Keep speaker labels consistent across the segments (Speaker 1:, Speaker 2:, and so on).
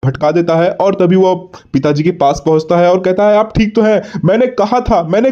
Speaker 1: भटका देता है और तभी वो पिताजी के पास पहुंचता है और कहता है आप ठीक तो हैं, मैंने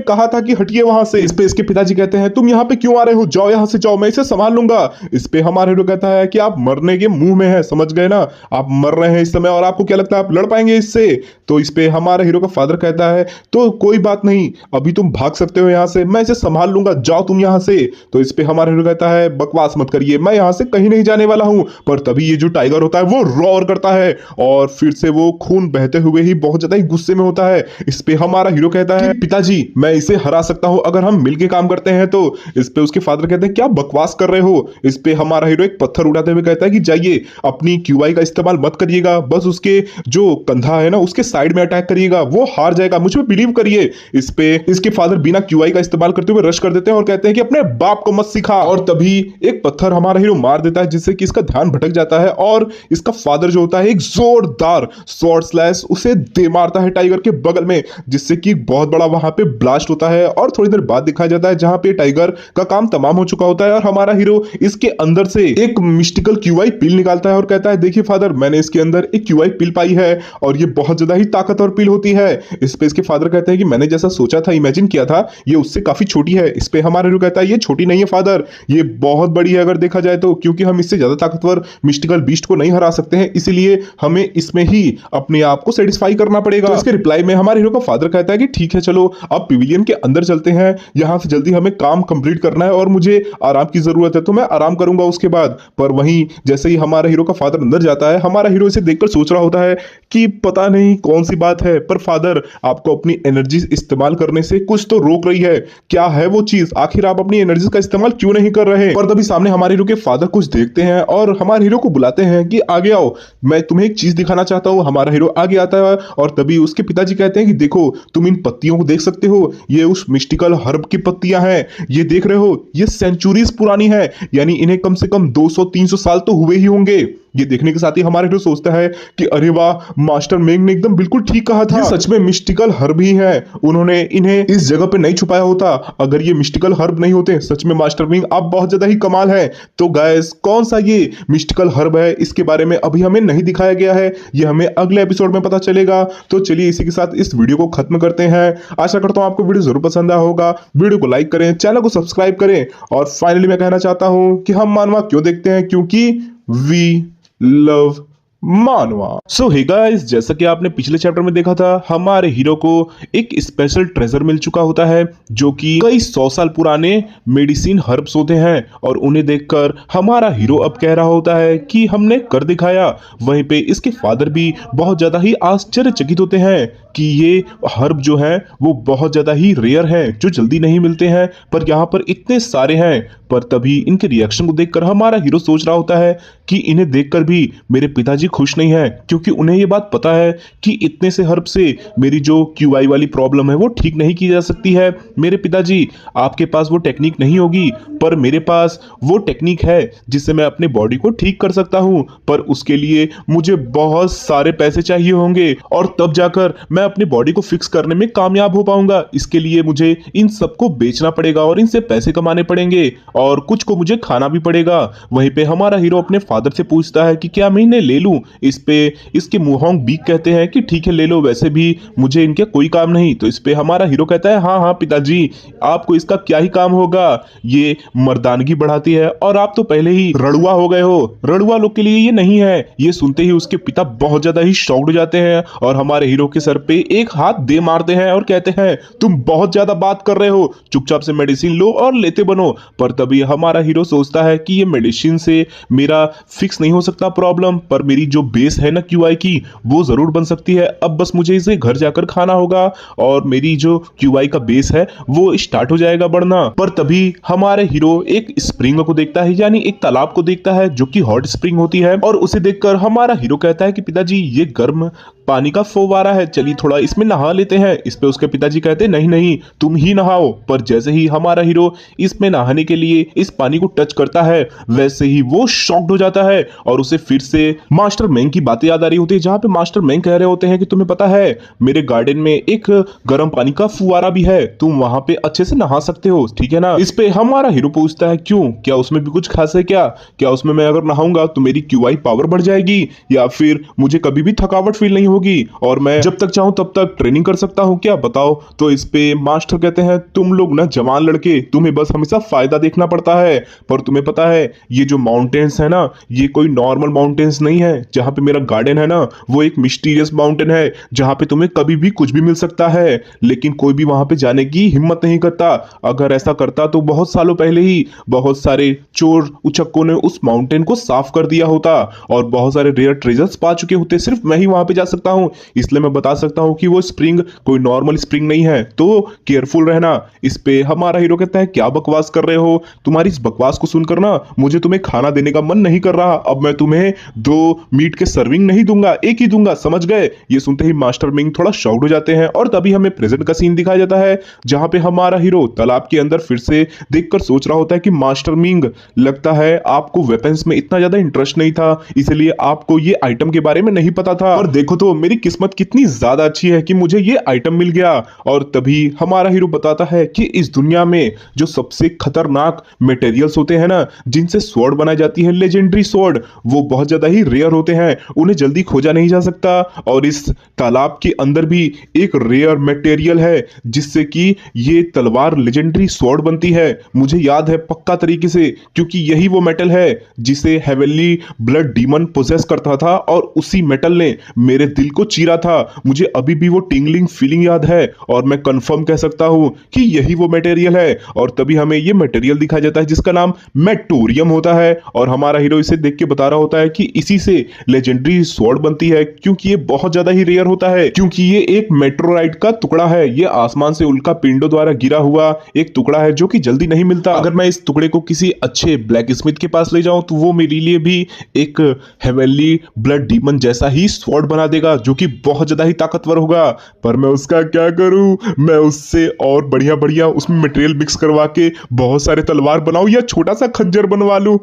Speaker 1: कहा था कि हटिए वहां से। इस पे इसके पिताजी कहते हैं तुम यहाँ पे क्यों आ रहे हो, जाओ यहाँ से जाओ, मैं इसे संभाल लूंगा। इस पे हमारा हीरो कहता है कि आप मरने के मुंह में है, समझ गए ना, आप मर रहे हैं इस समय और आपको क्या लगता है आप लड़ पाएंगे इससे। तो इस पे हमारा हीरो का फादर कहता है तो कोई बात नहीं, अभी तुम भाग सकते हो यहाँ से, मैं इसे संभाल लूंगा, जाओ तुम यहाँ से। तो इस पे हमारा हीरो कहता है बकवास मत करिए, मैं यहाँ से कहीं नहीं जाने वाला हूँ। पर तभी ये जो टाइगर होता है वो रोर करता है और फिर से वो खून बहते हुए ही बहुत ज्यादा ही गुस्से में होता है। इस पे हमारा हीरो कहता है पिताजी मैं इसे हरा सकता हूँ अगर हम मिलके काम करते हैं तो। इस पे उसके फादर कहते हैं क्या बकवास कर रहे हो। इस पे हमारा हीरो एक पत्थर उठाते हुए कहता है कि जाइए अपनी क्यूआई का इस्तेमाल मत करिएगा, बस उसके जो कंधा है ना उसके साइड में अटैक करिएगा, वो हार जाएगा, मुझ पे बिलीव करिए। इस पे इसके फादर बिना क्यूआई का इस्तेमाल करते हुए रश कर देते हैं और कहते हैं कि अपने बाप को मत सिखा। और तभी एक पत्थर हमारा हीरो मार देता है जिससे कि इसका ध्यान भटक जाता है और इसका फादर जो होता है एक जोरदार स्वॉर्ड स्लैश उसे दे मारता है टाइगर के बगल में, जिससे कि बहुत बड़ा वहां पे ब्लास्ट होता है। और थोड़ी देर बाद दिखाया जाता है जहां पे टाइगर का काम तमाम हो चुका होता है और हमारा हीरो इसके अंदर से एक मिस्टिकल क्यूआई पिल निकालता है और कहता है देखिए फादर मैंने इसके अंदर एक क्यूआई पिल पाई है और ये बहुत ज्यादा ही ताकतवर पिल होती है। इस पे इसके फादर कहते हैं कि मैंने जैसा सोचा था, इमेजिन किया था, ये उससे काफी छोटी है। इस पे हमारा हीरो कहता है ये छोटी नहीं है फादर, ये बहुत बड़ी है अगर देखा जाए तो, क्योंकि हम इससे ज्यादा ताकतवर मिस्टिकल बीस्ट को नहीं हरा सकते हैं, इसलिए हमें इसमें ही अपने आप को सेटिस्फाई करना पड़ेगा। तो इसके रिप्लाई में हमारे हीरो का फादर कहता है कि ठीक है चलो अब पिविलियन के अंदर चलते हैं, यहां से जल्दी हमें काम कंप्लीट करना है और मुझे आराम की जरूरत है, तो मैं आराम करूंगा उसके बाद। पर वहीं जैसे ही हमारा हीरो का फादर अंदर जाता है, हमारा हीरो इसे देखकर सोच रहा होता है कि पता नहीं कौन सी बात है, पर फादर आपको अपनी एनर्जी इस्तेमाल करने से कुछ तो रोक रही है, क्या है वो चीज, आखिर आप अपनी एनर्जी का इस्तेमाल क्यों नहीं कर रहे। पर तभी सामने हमारे हीरो के फादर कुछ देखते हैं और हमारे हीरो को बुलाते हैं कि आगे आओ, मैं तुम्हें एक चीज दिखाना चाहता हूं। हमारा हीरो आगे आता है और तभी उसके पिताजी कहते हैं कि देखो तुम इन पत्तियों को देख सकते हो, ये उस मिस्टिकल हर्ब की पत्तियां हैं, ये देख रहे हो ये सेंचुरीज पुरानी है, यानी इन्हें कम से कम 200-300 साल तो हुए ही होंगे। ये देखने के साथ ही हमारा हीरो सोचता है कि अरे वाह मास्टर मेंग ने एकदम बिल्कुल ठीक कहा था, ये सच में मिस्टिकल हर्ब ही है, उन्होंने इन्हें इस जगह पे नहीं छुपाया होता, अगर ये मिस्टिकल हर्ब नहीं होते, सच में मास्टर मेंग आप बहुत ज्यादा ही कमाल है। तो गाइस कौन सा ये मिस्टिकल हर्ब है इसके बारे में अभी हमें नहीं दिखाया गया है, ये हमें अगले एपिसोड में पता चलेगा। तो चलिए इसी के साथ इस वीडियो को खत्म करते हैं। आशा करता हूं आपको वीडियो जरूर पसंद आया होगा, वीडियो को लाइक करें, चैनल को सब्सक्राइब करें और फाइनली मैं कहना चाहता हूं कि हम मानवा क्यों देखते हैं, क्योंकि वी लव मानवा। सो हे गाइस, जैसा कि आपने पिछले चैप्टर में देखा था, हमारे हीरो को एक स्पेशल ट्रेजर मिल चुका होता है जो कि कई 100 साल पुराने मेडिसिन हर्ब्स होते हैं और उन्हें देखकर हमारा हीरो अब कह रहा होता है कि हमने कर दिखाया। वहीं पे इसके फादर भी बहुत ज्यादा ही आश्चर्यचकित होते हैं कि ये हर्ब जो है वो बहुत ज्यादा ही रेयर है, जो जल्दी नहीं मिलते हैं, पर यहाँ पर इतने सारे हैं। पर तभी इनके रिएक्शन को देखकर हमारा हीरो सोच रहा होता है कि इन्हें देखकर भी मेरे पिताजी खुश नहीं है, क्योंकि उन्हें ये बात पता है कि इतने से हर्ब से मेरी जो क्यूआई वाली प्रॉब्लम है वो ठीक नहीं की जा सकती है। मेरे पिताजी आपके पास वो टेक्निक नहीं होगी, पर मेरे पास वो टेक्निक है जिससे मैं अपने बॉडी को ठीक कर सकता हूं, पर उसके लिए मुझे बहुत सारे पैसे चाहिए होंगे और तब जाकर मैं अपनी बॉडी को फिक्स करने में कामयाब हो पाऊंगा। इसके लिए मुझे इन सबको बेचना पड़ेगा और इनसे पैसे कमाने पड़ेंगे और कुछ को मुझे खाना भी पड़ेगा। वहीं पे हमारा हीरो अपने फादर से पूछता है कि क्या मैं इन्हें ले लूं। इस पे इसके मुहोंग बीक कहते हैं कि ठीक है ले लो, वैसे भी मुझे इनके कोई काम नहीं। तो इस पे हमारा हीरो कहता है हाँ हाँ पिताजी आपको इसका क्या ही काम होगा, ये मर्दानगी बढ़ाती है और आप तो पहले ही रड़ुआ हो गए हो, रड़ुआ लोग के लिए ये नहीं है। ये सुनते ही उसके पिता बहुत ज्यादा ही शॉक्ड हो जाते हैं और हमारे हीरो के सर पे एक हाथ दे मारते हैं और कहते हैं तुम बहुत ज्यादा बात कर रहे हो, चुपचाप से मेडिसिन लो और लेते बनो। पर तभी हमारा हीरो सोचता है कि ये मेडिसिन से मेरा फिक्स नहीं हो सकता प्रॉब्लम, पर मेरी जो बेस है ना क्यूआई की वो जरूर बन सकती है। अब बस मुझे इसे घर जाकर खाना होगा और मेरी जो क्यूआई का बेस है वो स्टार्ट हो जाएगा बढ़ना। पर तभी हमारे हीरो एक स्प्रिंग को देखता है, यानी एक तालाब को देखता है जो कि हॉट स्प्रिंग होती है, और उसे देखकर हमारा हीरो कहता है कि पिताजी ये गर्म पानी का फव्वारा है, चलिए थोड़ा इसमें नहा लेते हैं। इस पे उसके पिताजी कहते हैं नहीं नहीं तुम ही नहाओ। पर जैसे ही हमारा हीरो इसमें नहाने के लिए ये इस पानी को टच करता है वैसे ही वो शॉक्ड हो जाता है और उसे फिर से मास्टर मेंग की बातें याद आ रही होती है, जहां पे मास्टर मेंग कह रहे होते हैं कि तुम्हें पता है मेरे गार्डन में एक गर्म पानी का फुवारा भी है, तुम वहां पे अच्छे से नहा सकते हो, ठीक है ना। इस पे हमारा हीरो पूछता है क्यों, क्या उसमें भी कुछ खास है क्या उसमें मैं अगर नहाऊंगा तो मेरी क्यूआई पावर बढ़ जाएगी या फिर मुझे कभी भी थकावट फील नहीं होगी और मैं जब तक चाहूं तब तक ट्रेनिंग कर सकता हूं, क्या बताओ। तो इस पे मास्टर कहते हैं तुम लोग ना जवान लड़के, तुम्हें बस हमेशा फायदा देखना पड़ता है, पर तुम्हें पता है ये जो माउंटेन्स है ना ये कोई नॉर्मल माउंटेन्स नहीं है, जहां पे मेरा गार्डन है ना वो एक मिस्टीरियस माउंटेन है जहां पे तुम्हें कभी भी कुछ भी मिल सकता है, लेकिन कोई भी वहां पे जाने की हिम्मत नहीं करता। अगर ऐसा करता तो बहुत सालों पहले ही बहुत सारे चोर उचक्कों ने उस माउंटेन को साफ कर दिया होता और बहुत सारे रेयर ट्रेजर्स पा चुके होते, सिर्फ मैं ही वहां पे जा सकता हूं, इसलिए मैं बता सकता हूं कि वो स्प्रिंग कोई नॉर्मल स्प्रिंग नहीं है, तो केयरफुल रहना। इस पे हमारा हीरो कहता है क्या बकवास कर रहे हो, तुम्हारी इस बकवास को सुनकर ना मुझे तुम्हें खाना देने का मन नहीं कर रहा, अब मैं तुम्हें 2 मीट के सर्विंग नहीं दूंगा, एक ही दूंगा, समझ गए। ये सुनते ही मास्टर मिंग थोड़ा शॉक्ड हो जाते हैं और तभी हमें प्रेजेंट का सीन दिखाया जाता है जहां पे हमारा हीरो तालाब के अंदर फिर से देखकर सोच रहा होता है कि मास्टर मिंग लगता है आपको वेपन्स में इतना ज्यादा इंटरेस्ट नहीं था, इसलिए आपको ये आइटम के बारे में नहीं पता था, और देखो तो मेरी किस्मत कितनी ज्यादा अच्छी है कि मुझे ये आइटम मिल गया। और तभी हमारा हीरो बताता है कि इस दुनिया में जो सबसे खतरनाक मटेरियल्स होते हैं ना जिनसे स्वॉर्ड बनाई जाती है, लेजेंडरी स्वॉर्ड, वो बहुत ज्यादा ही रेयर होते हैं, उन्हें जल्दी खोजा नहीं जा सकता, और इस तालाब के अंदर भी एक रेयर मटेरियल है जिससे कि ये तलवार लेजेंडरी स्वॉर्ड बनती है, मुझे याद है पक्का तरीके से क्योंकि यही वो मेटल है जिसे हेवनली ब्लड डीमन पोजेस करता था और उसी मेटल ने मेरे दिल को चीरा था, मुझे अभी भी वो टिंगलिंग फीलिंग याद है और मैं कंफर्म कह सकता हूं कि यही वो मटेरियल है। और तभी हमें ये मटेरियल दिखाया जाता है जिसका नाम मेटोरियम होता है और हमारा हीरो इसे देख के बता रहा होता है कि इसी से लेजेंडरी स्वॉर्ड बनती है क्योंकि ये बहुत ज्यादा ही रेयर होता है, क्योंकि ये एक मेट्रोराइट का टुकड़ा है, ये आसमान से उल्का पिंडों द्वारा गिरा हुआ एक टुकड़ा है जो कि जल्दी नहीं मिलता। अगर मैं इस टुकड़े को किसी अच्छे ब्लैक स्मिथ के पास ले जाऊं तो वो मेरे लिए भी एक हेवनली ब्लड डीमन जैसा ही स्वॉर्ड बना देगा जो कि बहुत ज्यादा ही ताकतवर होगा, पर मैं उसका क्या करूं, मैं उससे और बढ़िया बढ़िया उसमें मटेरियल मिक्स करवा के बहुत सारे तलवार बनाऊं या छोटा सा खंजर बनवा लूं,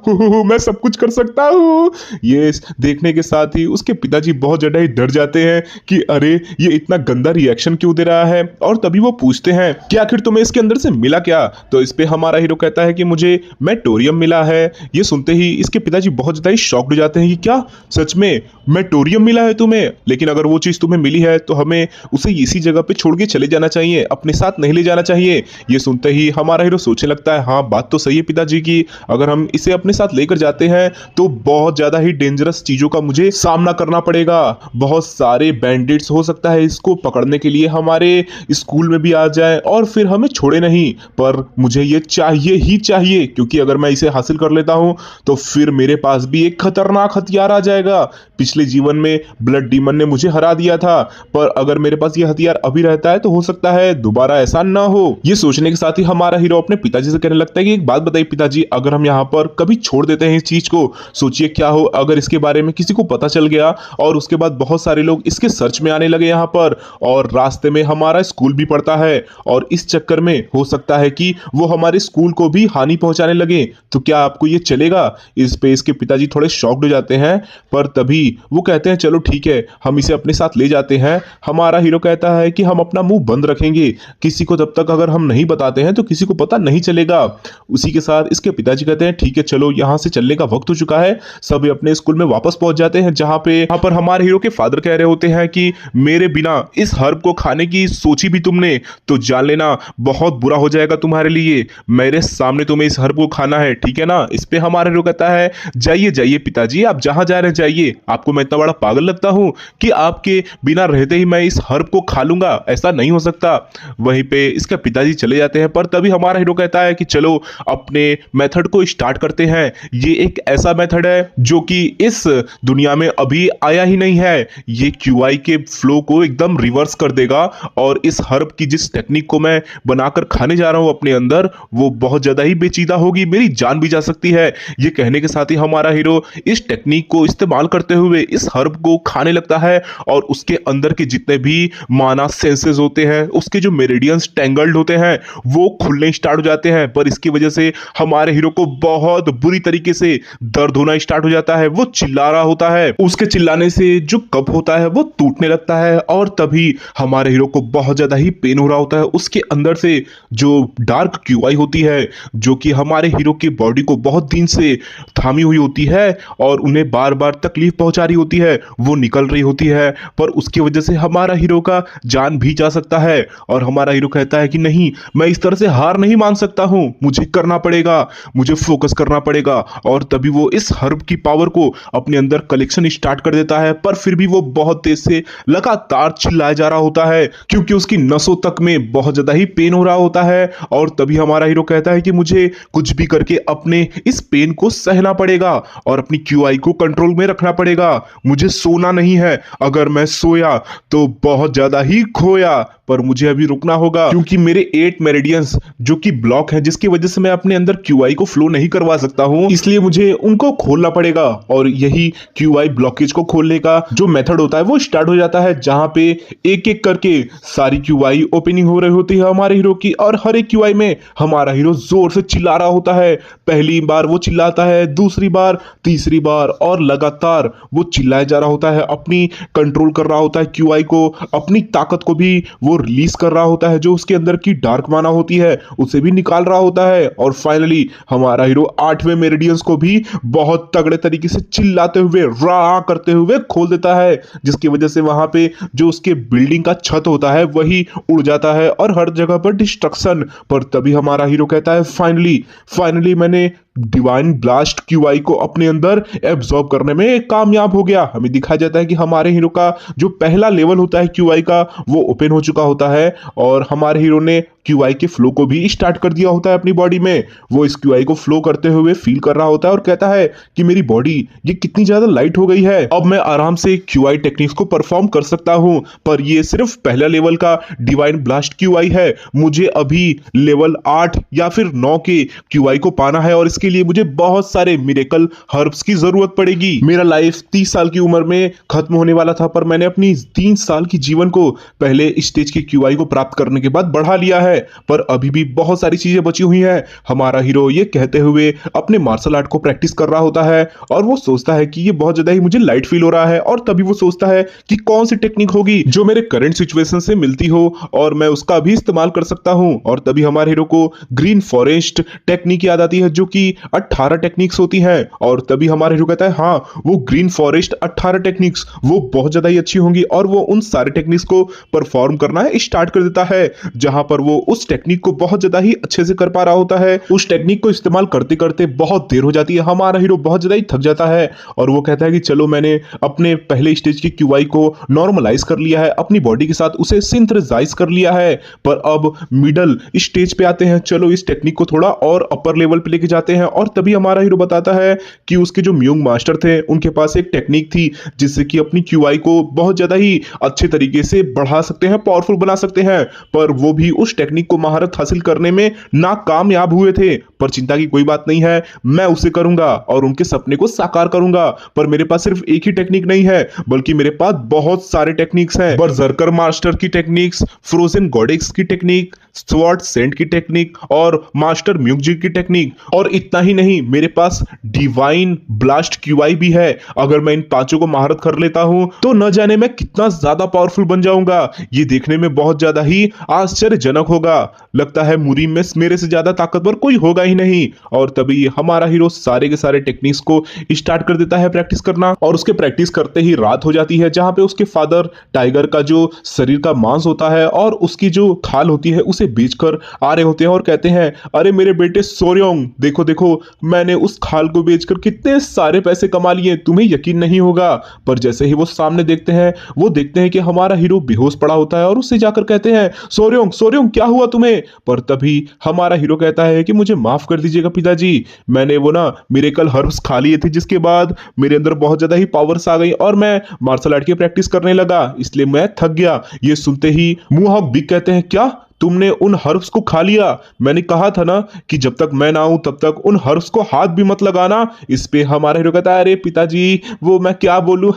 Speaker 1: मैं सब कुछ कर सकता हूं। ये देखने के साथ ही उसके पिताजी बहुत ज्यादा ही डर जाते हैं कि अरे ये इतना गंदा रिएक्शन क्यों दे रहा है, और तभी वो पूछते हैं कि आखिर तुम्हें इसके अंदर से मिला क्या। तो इस पे हमारा हीरो कहता है कि मुझे मेटोरियम मिला है। ये सुनते ही इसके पिताजी बहुत ज्यादा ही शॉक्ड हो जाते हैं कि क्या सच में मेटोरियम मिला है तुम्हें, लेकिन अगर वो चीज तुम्हें मिली है तो हमें उसे इसी जगह पे छोड़ के चले जाना चाहिए, अपने साथ नहीं ले जाना चाहिए। ये सुनते ही हमारा हीरो सोचने लगता है हाँ बात तो सही है पिताजी की, अगर हम इसे अपने साथ लेकर जाते हैं तो बहुत ज्यादा ही डेंजरस चीजों का मुझे सामना करना पड़ेगा, बहुत सारे बैंडिट्स हो सकता है इसको पकड़ने के लिए हमारे स्कूल में भी आ जाए और फिर हमें छोड़े नहीं, पर मुझे ये चाहिए ही चाहिए क्योंकि अगर मैं इसे हासिल कर लेता हूं तो फिर मेरे पास भी एक खतरनाक हथियार आ जाएगा। पिछले जीवन में ब्लड डीमन ने मुझे हरा दिया था, पर अगर मेरे पास ये हथियार अभी रहता है तो हो सकता है दोबारा ऐसा ना हो। ये सोचने के साथ ही हमारा हीरो अपने पिताजी से कहने लगता है कि एक बात बताइए पिताजी, अगर हम यहाँ पर कभी छोड़ देते हैं इस चीज को, सोचिए क्या हो अगर इसके बारे में किसी को पता चल गया और उसके बाद बहुत सारे लोग इसके सर्च में आने लगे यहाँ पर, और रास्ते में हमारा स्कूल भी पड़ता है और इस चक्कर में हो सकता है कि वो हमारे स्कूल को भी हानि पहुंचाने लगे, तो क्या आपको ये चलेगा। इस पे इसके पिताजी थोड़े शॉक्ड हो जाते हैं, पर तभी वो कहते हैं चलो ठीक है हम इसे अपने साथ ले जाते हैं। हमारा हीरो कहता है कि हम अपना मुंह बंद रखेंगे, किसी को तब तक अगर हम नहीं बताते हैं तो किसी को पता नहीं चलेगा। उसी के साथ इसके पिताजी कहते हैं ठीक है चलो यहाँ से चलने का वक्त हो चुका है, सभी अपने स्कूल में वापस पहुंच जाते हैं, जहां पे यहाँ पर हमारे हीरो के फादर कह रहे होते हैं कि मेरे बिना इस हर्ब को खाने की सोची भी तुमने तो जान लेना बहुत बुरा हो जाएगा तुम्हारे लिए, मेरे सामने तुम्हें इस हर्ब को खाना है, ठीक है ना। इस पे हमारा हीरो कहता है जाइए जाइए पिताजी आप जहां जा रहे हैं जाइए, आपको मैं इतना बड़ा पागल लगता हूं कि आपके बिना रहते ही मैं इस हर्ब को खा लूंगा, ऐसा नहीं हो सकता। वहीं पे इसके पिताजी चले जाते हैं, पर तभी हमारा हीरो कहता है कि चलो अपने मेथड को स्टार्ट करते हैं, ये एक ऐसा मेथड है जो कि इस दुनिया में अभी आया ही नहीं है, ये क्यूआई के फ्लो को एकदम रिवर्स कर देगा और इस हर्ब की जिस टेक्निक को मैं बनाकर खाने जा रहा हूं अपने अंदर वो बहुत ज्यादा ही पेचीदा होगी, मेरी जान भी जा सकती है। ये कहने के साथ ही हमारा हीरो इस टेक्निक को इस्तेमाल करते हुए इस हर्ब को खाने लगता है और उसके अंदर के जितने भी माना सेंसेस होते हैं, उसके जो मेरिडियंस टेंगल्ड होते हैं वो खुलने स्टार्ट हो जाते हैं, पर इसकी वजह वजह से हमारे हीरो को बहुत बुरी तरीके से दर्द होना स्टार्ट हो जाता है। वो चिल्ला रहा होता है, उसके चिल्लाने से जो कप होता है वो टूटने लगता है और तभी हमारे हीरो को बहुत ज्यादा ही पेन हो रहा होता है। उसके अंदर से जो डार्क क्यूआई होती है, जो कि हमारे हीरो की बॉडी को बहुत दिन से थामी हुई होती है और उन्हें बार बार तकलीफ पहुंचा रही होती है, वो निकल रही होती है। पर उसकी वजह से हमारा हीरो का जान भी जा सकता है और हमारा हीरो कहता है कि नहीं, मैं इस तरह से हार नहीं मान सकता हूं, मुझे करना पड़ेगा, मुझे फोकस करना पड़ेगा। और तभी वो इस हर्ब की पावर को अपने अंदर कलेक्शन स्टार्ट कर देता है। पर फिर भी वो बहुत तेज से लगातार चिल्लाया जा रहा होता है क्योंकि उसकी नसों तक में बहुत ज्यादा ही पेन हो रहा होता है। और तभी हमारा हीरो कहता है कि मुझे कुछ भी करके अपने इस पेन को सहना पड़ेगा और अपनी क्यूआई को कंट्रोल में रखना पड़ेगा, मुझे सोना नहीं है, अगर मैं सोया तो बहुत ज्यादा ही खोया। पर मुझे अभी रुकना होगा क्योंकि मेरे 8 मेरिडियंस जो कि ब्लॉक हैं, जिसकी वजह से मैं अपने अंदर क्यूआई को फ्लो नहीं करवा सकता हूं, इसलिए मुझे उनको खोलना पड़ेगा। और यही क्यूआई ब्लॉकेज को खोलने का जो मेथड होता है वो स्टार्ट हो जाता है, जहां पे एक एक करके सारी क्यूआई ओपनिंग हो रही होती है हमारे हीरो की। और हर एक क्यूआई में हमारा हीरो जोर से चिल्ला रहा होता है। पहली बार वो चिल्लाता है, दूसरी बार, तीसरी बार, और लगातार वो चिल्लाया जा रहा होता है, अपनी कंट्रोल कर रहा होता है क्यूआई को, अपनी ताकत को भी वो रिलीज कर रहा होता है, जो उसके अंदर की डार्क माना होती है उसे भी निकाल रहा होता है। और फाइनली हमारा हीरो 8वें मेरिडियंस को भी बहुत तगड़े तरीके से चिल्लाते हुए, रा करते हुए खोल देता है, जिसकी वजह से वहां पे जो उसके बिल्डिंग का छत होता है वही उड़ जाता है और हर जगह पर डिस्ट्रक्शन। पर तभी हमारा हीरो कहता है फाइनली फाइनली मैंने डिवाइन ब्लास्ट क्यूआई को अपने अंदर एब्जॉर्ब करने में कामयाब हो गया। हमें दिखाया जाता है कि हमारे हीरो का जो पहला लेवल होता है क्यूआई का वो ओपन हो चुका होता है और हमारे हीरो ने क्यूआई के फ्लो को भी स्टार्ट कर दिया होता है अपनी बॉडी में। वो इस क्यूआई को फ्लो करते हुए फील कर रहा होता है और कहता है कि मेरी बॉडी ये कितनी ज्यादा लाइट हो गई है, अब मैं आराम से क्यूआई टेक्निक्स को परफॉर्म कर सकता हूं। पर ये सिर्फ पहला लेवल का डिवाइन ब्लास्ट क्यूआई है, मुझे अभी लेवल 8 या फिर 9 के क्यूआई को पाना है और इसके लिए मुझे बहुत सारे मिरेकल हर्ब्स की जरूरत पड़ेगी। मेरा लाइफ 30 साल की उम्र में खत्म होने वाला था, पर मैंने अपनी 3 साल की जीवन को पहले स्टेज के क्यूआई को प्राप्त करने के बाद बढ़ा लिया है, पर अभी भी बहुत सारी चीजें बची हुई हैं। हमारा हीरो ये कहते हुए अपने मार्शल आर्ट को प्रैक्टिस कर रहा होता है और वो सोचता है कि ये बहुत ज्यादा ही मुझे लाइट फील हो रहा है। और तभी वो सोचता है कि कौन सी टेक्निक होगी जो मेरे करंट सिचुएशन से मिलती हो और मैं उसका भी इस्तेमाल कर सकता हूं। और तभी हमारे हीरो को ग्रीन फॉरेस्ट टेक्निक याद आती है, जो कि 18 टेक्निक्स होती हैं। और तभी हमारे हीरो कहता है हाँ, वो ग्रीन फॉरेस्ट 18 टेक्निक्स वो बहुत ज्यादा ही अच्छी होंगी और वो उन सारे टेक्निक्स को परफॉर्म करना स्टार्ट कर देता है, जहां पर वो उस टेक्निक को बहुत ज्यादा ही अच्छे से कर पा रहा होता है। उस टेक्निक को इस्तेमाल करते करते बहुत देर हो जाती है, हमारा हीरो बहुत ज्यादा ही थक जाता है और वो कहता है कि चलो मैंने अपने पहले स्टेज की क्यूआई को नॉर्मलाइज कर लिया है, अपनी बॉडी के साथ उसे सिंथेसाइज कर लिया है, पर अब मिडल स्टेज पे आते हैं, चलो इस टेक्निक को थोड़ा और अपर लेवल पे लेके जाते हैं। और तभी हमारा हीरो बताता है कि उसके जो म्यूंग मास्टर थे उनके पास एक टेक्निक थी जिससे कि अपनी क्यूआई को बहुत ज्यादा ही अच्छे तरीके से बढ़ा सकते हैं, पावरफुल बना सकते हैं, पर वो भी उस टेक्निक को महारत हासिल करने में नाकामयाब हुए थे। पर चिंता की कोई बात नहीं है, मैं उसे करूंगा और उनके सपने को साकार करूंगा। पर मेरे पास सिर्फ एक ही टेक्निक नहीं है, बल्कि मेरे पास बहुत सारे टेक्निक्स हैं। बर्जर्कर मास्टर की टेक्निक्स, फ्रोजन गॉडेक्स की टेक्निक, स्वॉर्ड सेंट की टेक्निक और मास्टर म्यूजिक की टेक्निक। और इतना ही नहीं, मेरे पास डिवाइन ब्लास्ट क्यूआई भी है। अगर मैं इन पांचों को महारत कर लेता हूं तो न जाने मैं कितना ज्यादा पावरफुल बन जाऊंगा। ये देखने में बहुत ज्यादा ही आश्चर्यजनक होगा। लगता है मुरीम में मेरे से ज्यादा ताकतवर कोई होगा ही नहीं। और तभी हमारा हीरो सारे के सारे टेक्निक्स को स्टार्ट कर देता है प्रैक्टिस करना, और उसके प्रैक्टिस करते ही रात हो जाती है, जहां पे उसके फादर टाइगर का जो शरीर का मांस होता है और उसकी जो खाल होती है उसे बेचकर आ रहे होते हैं और कहते हैं अरे मेरे बेटे सोर्योंग, देखो देखो मैंने उस खाल को बेचकर कितने सारे पैसे कमा लिए, तुम्हें यकीन नहीं होगा। पर जैसे ही वो सामने देखते हैं, वो देखते हैं कि हमारा हीरो बेहोश पड़ा होता है और उससे जाकर कहते हैं सोर्योंग सोर्योंग क्या हुआ तुम्हें। पर तभी हमारा हीरो कहता है कि मुझे माफ कर दीजिएगा पिताजी, मैंने वो ना मिरेकल हर्ब्स खा लिए थे, जिसके बाद मेरे अंदर बहुत ज्यादा ही पावर्स आ गई और मैं मार्शल आर्ट की प्रैक्टिस करने लगा, इसलिए मैं थक गया। ये सुनते ही मुहावक बिग कहते हैं क्या तुमने उन हर्ब्स को खा लिया। मैंने कहा था ना कि जब तक मैं ना आऊं तब तक उन हर्ब्स को हाथ भी मत लगाना। इस पे हमारा हीरो कहता है अरे पिताजी वो मैं क्या बोलूं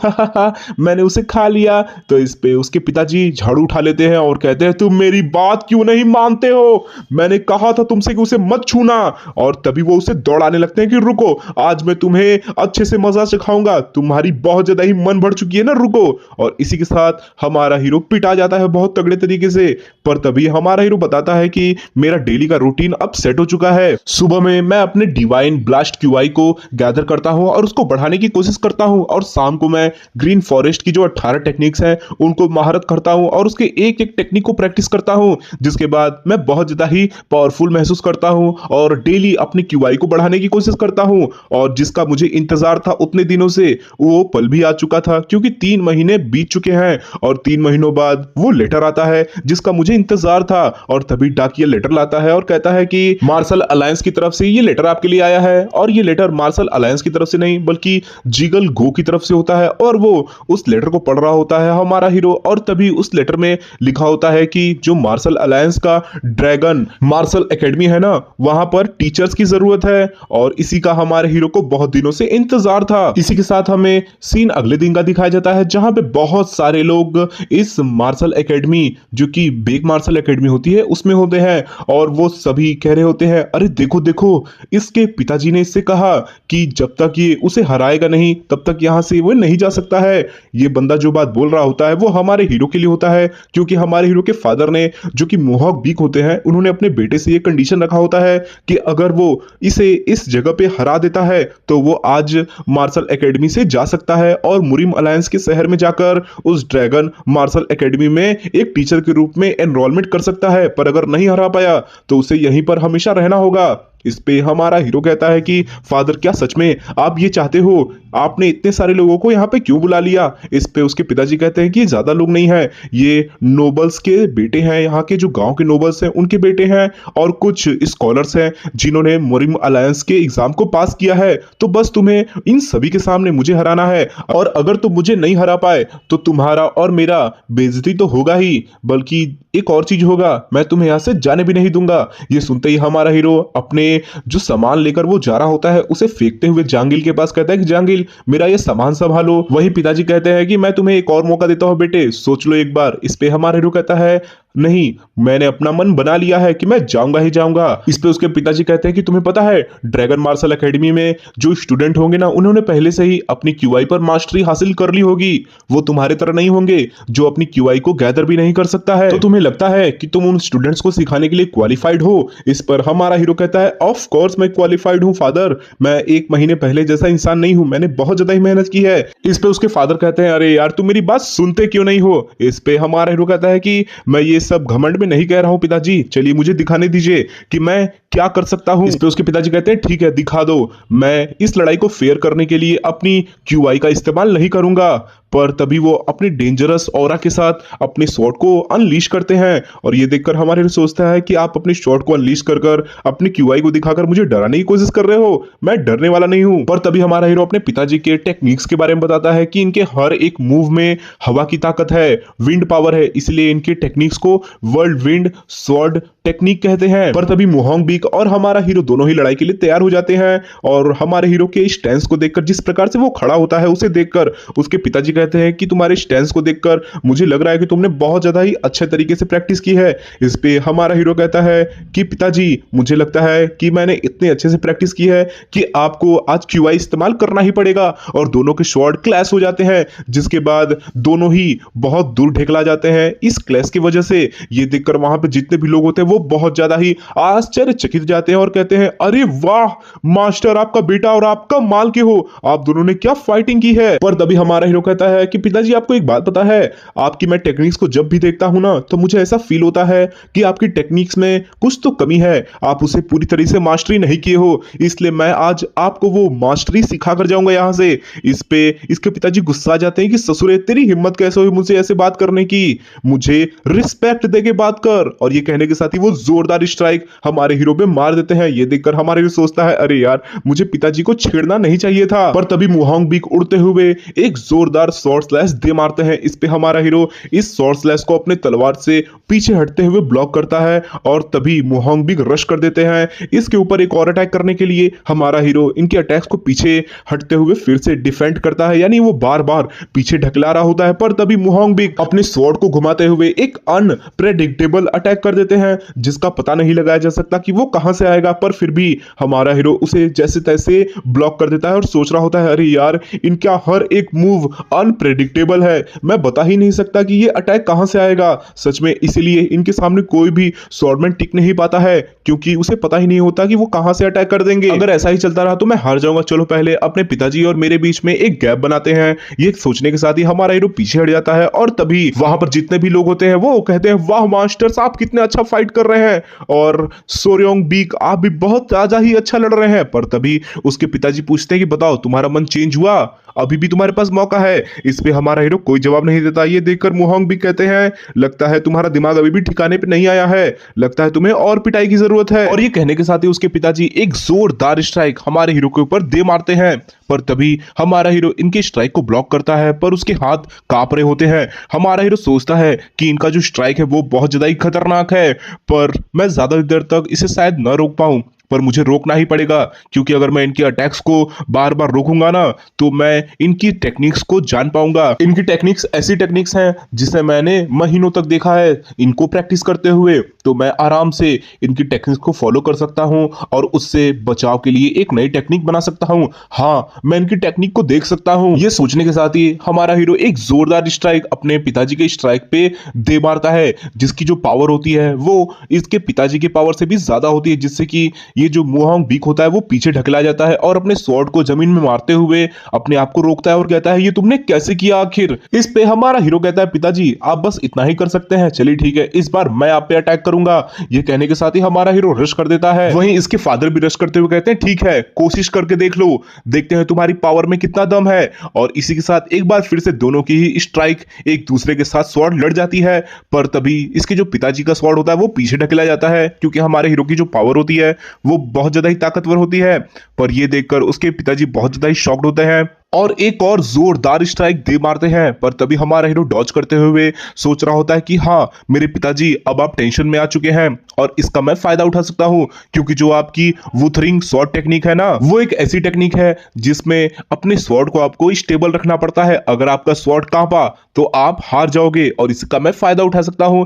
Speaker 1: मैंने उसे खा लिया। तो इस पे उसके पिताजी झाड़ू उठा लेते हैं और कहते हैं तुम मेरी बात क्यों नहीं मानते हो, मैंने कहा था तुमसे कि उसे मत छूना। और तभी वो उसे दौड़ाने लगते हैं कि रुको आज मैं तुम्हें अच्छे से मजा सिखाऊंगा, तुम्हारी बहुत ज्यादा ही मन भर चुकी है ना, रुको। और इसी के साथ हमारा हीरो पिटा जाता है बहुत तगड़े तरीके से। पर तभी हमारा हीरो बताता है कि मेरा डेली का रूटीन अब सेट हो चुका है। सुबह में मैं अपने डिवाइन ब्लास्ट क्यूआई को गैदर करता हूं और उसको बढ़ाने की कोशिश करता हूं, और शाम को मैं ग्रीन फॉरेस्ट की जो 18 टेक्निक्स हैं उनको महारत करता हूं और उसके एक एक टेक्निक को प्रैक्टिस करता हूं, जिसके बाद मैं बहुत ज्यादा ही पावरफुल महसूस करता हूं और डेली अपनी क्यूआई को बढ़ाने की कोशिश करता हूं। और जिसका मुझे इंतजार था उतने दिनों से वो पल भी आ चुका था, क्योंकि 3 महीने बीत चुके हैं और 3 महीनों बाद वो लेटर आता है जिसका मुझे इंतजार था। और तभी डाकिया लेटर लाता है और कहता है कि मार्शल अलायंस की तरफ से ये लेटर आपके लिए आया है। और ये लेटर मार्शल अलायंस की तरफ से नहीं बल्कि जीगल गो की तरफ से होता है। और वो उस लेटर को पढ़ रहा होता है हमारा हीरो, और तभी उस लेटर में लिखा होता है कि जो मार्शल अलायंस का ड्रैगन मार्शल एकेडमी है ना, वहां पर टीचर्स की जरूरत है, और इसी का हमारे हीरो को बहुत दिनों से इंतजार था। इसी के साथ हमें सीन अगले दिन का दिखाया जाता है जहां पे बहुत सारे लोग इस मार्शल एकेडमी जो कि बेग मार्शल एकेडमी होती है उसमें होते हैं, और वो सभी कह रहे होते हैं अरे देखो देखो इसके पिताजी ने इससे कहा कि जब तक ये उसे हराएगा नहीं तब तक यहां से वो नहीं जा सकता है। ये बंदा जो बात बोल रहा होता है वो हमारे हीरो के लिए होता है, क्योंकि हमारे हीरो के फादर ने जो कि मोहॉक बीक होते हैं उन्होंने अपने बेटे से ये कंडीशन रखा होता है कि अगर वो इसे इस जगह पे हरा देता है तो वो आज मार्शल एकेडमी से जा सकता है और मुरिम अलायंस के शहर में जाकर उस ड्रैगन मार्शल एकेडमी में एक टीचर के रूप में एनरोलमेंट कर सकता है। पर अगर नहीं हरा पाया तो उसे यहीं पर हमेशा रहना होगा। इस पे हमारा हीरो कहता है कि फादर क्या सच में आप ये चाहते हो, आपने इतने सारे लोगों को यहाँ पे क्यों बुला लिया। इस पे उसके पिताजी कहते हैं कि ज्यादा लोग नहीं हैं, ये नोबल्स के बेटे हैं, यहाँ के जो गांव के नोबल्स हैं उनके बेटे हैं, और कुछ स्कॉलर्स हैं जिन्होंने मुरिम अलायंस के एग्जाम को पास किया है। तो बस तुम्हें इन सभी के सामने मुझे हराना है, और अगर तुम मुझे नहीं हरा पाए तो तुम्हारा और मेरा बेइज्जती तो होगा ही, बल्कि एक और चीज होगा, मैं तुम्हें यहाँ से जाने भी नहीं दूंगा। ये सुनते ही हमारा हीरो अपने जो सामान लेकर वो जा रहा होता है उसे फेंकते हुए जांगिल के पास कहता है कि जांगिल मेरा ये सामान संभालो। वही पिताजी कहते हैं कि मैं तुम्हें एक और मौका देता हूं बेटे, सोच लो एक बार। इस पे हमारा हीरो कहता है नहीं, मैंने अपना मन बना लिया है कि मैं जाऊंगा ही जाऊंगा। इस पे उसके पिताजी कहते हैं कि तुम्हें पता है ड्रैगन मार्शल एकेडमी में जो स्टूडेंट होंगे ना उन्होंने पहले से ही अपनी क्यूआई पर मास्टरी हासिल कर ली होगी, वो तुम्हारे तरह नहीं होंगे जो अपनी क्यूआई को गैदर भी नहीं कर सकता है। तो तुम्हें लगता है कि तुम उन स्टूडेंट्स को सिखाने के लिए क्वालिफाइड हो। इस पर हमारा हीरो कहता है ऑफ कोर्स मैं क्वालिफाइड हूं फादर, मैं 1 महीने पहले जैसा इंसान नहीं हूं, मैंने बहुत ज्यादा ही मेहनत की है। इस पे उसके फादर कहते हैं अरे यार तुम मेरी बात सुनते क्यों नहीं हो। इस पे हमारा हीरो कहता है कि मैं ये सब घमंड में नहीं कह रहा हूं पिताजी, चलिए मुझे दिखाने दीजिए कि मैं क्या कर सकता हूं। इस पे उसके पिताजी कहते हैं ठीक है दिखा दो, मैं इस लड़ाई को फेयर करने के लिए अपनी क्यूआई का इस्तेमाल नहीं करूंगा। पर तभी वो अपने डेंजरस ऑरा के साथ अपने शॉट को अनलीश करते हैं, और ये देखकर हमारे लिए सोचता है कि आप अपने शॉट को अनलीश कर कर अपनी क्यूआई को दिखाकर मुझे डराने की कोशिश कर रहे हो, मैं डरने वाला नहीं हूं। पर तभी हमारा हीरो अपने पिताजी के टेक्निक्स के बारे में बताता है कि इनके हर एक मूव में हवा की ताकत है, विंड पावर है, इसलिए इनके टेक्निक्स को वर्ल्ड विंड स्वॉर्ड टेक्निक कहते हैं। पर तभी मोहॉन्ग बीक और हमारा हीरो दोनों ही लड़ाई के लिए तैयार हो जाते हैं, और हमारे हीरो के स्टैंस को देखकर, जिस प्रकार से वो खड़ा होता है उसे देखकर उसके पिताजी कहते हैं कि तुम्हारे स्टैंस को देखकर मुझे लग रहा है कि तुमने बहुत ज्यादा ही अच्छे तरीके से प्रैक्टिस की है। इस पे हमारा हीरो कहता है कि पिताजी मुझे लगता है कि मैंने इतने अच्छे से प्रैक्टिस की है कि आपको आज क्यूआई इस्तेमाल करना ही पड़ेगा। और दोनों के शॉट क्लैश हो जाते हैं, जिसके बाद दोनों ही बहुत दूर ढेकला जाते हैं। इस क्लैश की वजह से ये देखकर वहां पे जितने भी लोग होते हैं वो बहुत ज्यादा ही आश्चर्यचकित जाते हैं और कहते हैं अरे वाह मास्टर, आपका बेटा और आपका माल के हो, आप दोनों ने क्या फाइटिंग की है। पर तभी हमारा हीरो कहता है कि पिताजी आपको एक बात पता है, आपकी मैं टेक्निक्स को जब भी देखता हूं ना तो मुझे ऐसा फील होता है कि आपकी टेक्निक्स में कुछ तो कमी है, आप उसे पूरी तरह से मास्टरी नहीं किए हो, इसलिए मैं आज आपको वो मास्टरी सिखा कर जाऊंगा यहां से। इस पे इसके पिताजी गुस्सा आ जाते हैं कि ससुरे तेरी हिम्मत कैसे हुई मुझसे ऐसे बात करने की, मुझे रिस्पेक्ट दे के बात कर। और ये कहने के साथ ही वो जोरदार स्ट्राइक हमारे हीरो पे मार देते हैं। ये देखकर हमारे हीरो सोचता है अरे यार मुझे पिताजी को छेड़ना नहीं चाहिए था। पर तभी मोहॉन्ग बीक उड़ते हुए एक जोरदार स्वॉर्ड स्लैश दे मारते हैं। इस पे हमारा हीरो इस स्वॉर्ड स्लैश को अपने तलवार से पीछे हटते हुए ब्लॉक करता है और तभी मुहोंग बिग रश कर देते हैं इसके ऊपर एक और अटैक करने के लिए। हमारा हीरो इनके अटैक्स को पीछे हटते हुए फिर से डिफेंड करता है, यानी वो बार बार पीछे ढकला रहा होता है, पर तभी मुहोंग बिग अपने स्वॉर्ड को घुमाते हुए एक अनप्रेडिक्टेबल अटैक कर देते हैं जिसका पता नहीं लगाया जा सकता कि वो कहां से आएगा, पर फिर भी हमारा हीरो उसे जैसे तैसे ब्लॉक कर देता है और सोच रहा होता है अरे यार इनका हर एक मूव अनप्रेडिक्टेबल है, मैं बता ही नहीं सकता कि ये अटैक कहां से आएगा। सच में इसीलिए इनके सामने कोई भी स्वॉर्डमैन टिक नहीं पाता है क्योंकि उसे पता ही नहीं होता कि वो कहां से अटैक कर देंगे। अगर ऐसा ही चलता रहा तो मैं हार जाऊंगा, चलो पहले अपने पिताजी और मेरे बीच में एक गैप बनाते हैं। ये सोचने के साथ ही हमारा हीरो पीछे हट जाता है और तभी वहां पर जितने भी लोग होते हैं वो कहते हैं वाह मास्टर्स आप कितने अच्छा फाइट कर रहे हैं और सोर्योंग बीक आप भी बहुत ज्यादा ही अच्छा लड़ रहे हैं। पर तभी उसके पिताजी पूछते हैं कि बताओ तुम्हारा मन चेंज हुआ, अभी भी तुम्हारे पास मौका है। इस पे हमारा हीरो कोई जवाब नहीं देता। ये देखकर मुहोंग भी कहते हैं लगता है तुम्हारा दिमाग अभी भी ठिकाने पे नहीं आया है, लगता है तुम्हें और पिटाई की जरूरत है। और ये कहने के साथ ही उसके पिताजी एक जोरदार स्ट्राइक हमारे हीरो के ऊपर दे मारते हैं, पर तभी हमारा हीरो इनके स्ट्राइक को ब्लॉक करता है पर उसके हाथ कांप रहे होते हैं। हमारा हीरो सोचता है कि इनका जो स्ट्राइक है वो बहुत ज्यादा ही खतरनाक है, पर मैं ज्यादा देर तक इसे शायद न रोक पाऊं, पर मुझे रोकना ही पड़ेगा क्योंकि अगर मैं इनके अटैक्स को बार बार रोकूंगा ना तो मैं इनकी टेक्निक्स को जान पाऊंगा। इनकी टेक्निक्स ऐसी टेक्निक्स हैं जिसे मैंने महीनों तक देखा है इनको प्रैक्टिस करते हुए, तो मैं आराम से इनकी टेक्निक्स को फॉलो कर सकता हूं और उससे बचाव के लिए एक नई टेक्निक बना सकता हूं। हाँ मैं इनकी टेक्निक को देख सकता हूं। ये सोचने के साथ ही हमारा हीरो एक जोरदार स्ट्राइक अपने पिताजी के स्ट्राइक पे दे मारता है जिसकी जो पावर होती है वो इसके पिताजी की पावर से भी ज्यादा होती है, जिससे कि ये जो मुहोंग बिक होता है वो पीछे ढकला जाता है और अपने स्वॉर्ड को जमीन में मारते हुए अपने आप को रोकता है और कहता है ये तुमने कैसे किया आखिर। इस पे हमारा हीरो कहता है पिताजी आप बस इतना ही कर सकते हैं, चलिए ठीक है इस बार मैं आप पे अटैक करूंगा। ये कहने के साथ ही हमारा हीरो रश कर देता है। वहीं इसके फादर भी रश करते हुए कहते हैं ठीक है कोशिश करके देख लो, देखते हैं तुम्हारी पावर में कितना दम है। और इसी के साथ एक बार फिर से दोनों की ही स्ट्राइक एक दूसरे के साथ स्वॉर्ड लड़ जाती है, पर तभी इसके जो पिताजी का स्वॉर्ड होता है वो पीछे ढकेला जाता है क्योंकि हमारे हीरो की जो पावर होती है वो बहुत ज्यादा ही ताकतवर होती है। पर ये देखकर उसके पिताजी बहुत ज्यादा ही शॉक्ड होते हैं और एक और जोरदार स्ट्राइक दे मारते हैं, पर तभी हमारा हीरो डॉज करते हुए सोच रहा होता है कि हाँ मेरे पिताजी अब आप टेंशन में आ चुके हैं और इसका मैं फायदा उठा सकता हूं क्योंकि जो आपकी वुथरिंग स्वॉर्ड टेक्निक है ना वो एक ऐसी टेक्निक है जिसमें अपने स्वॉर्ड को आपको स्टेबल रखना पड़ता है। अगर आपका स्वॉर्ड कांपा तो आप हार जाओगे और इसका मैं फायदा उठा सकता हूं।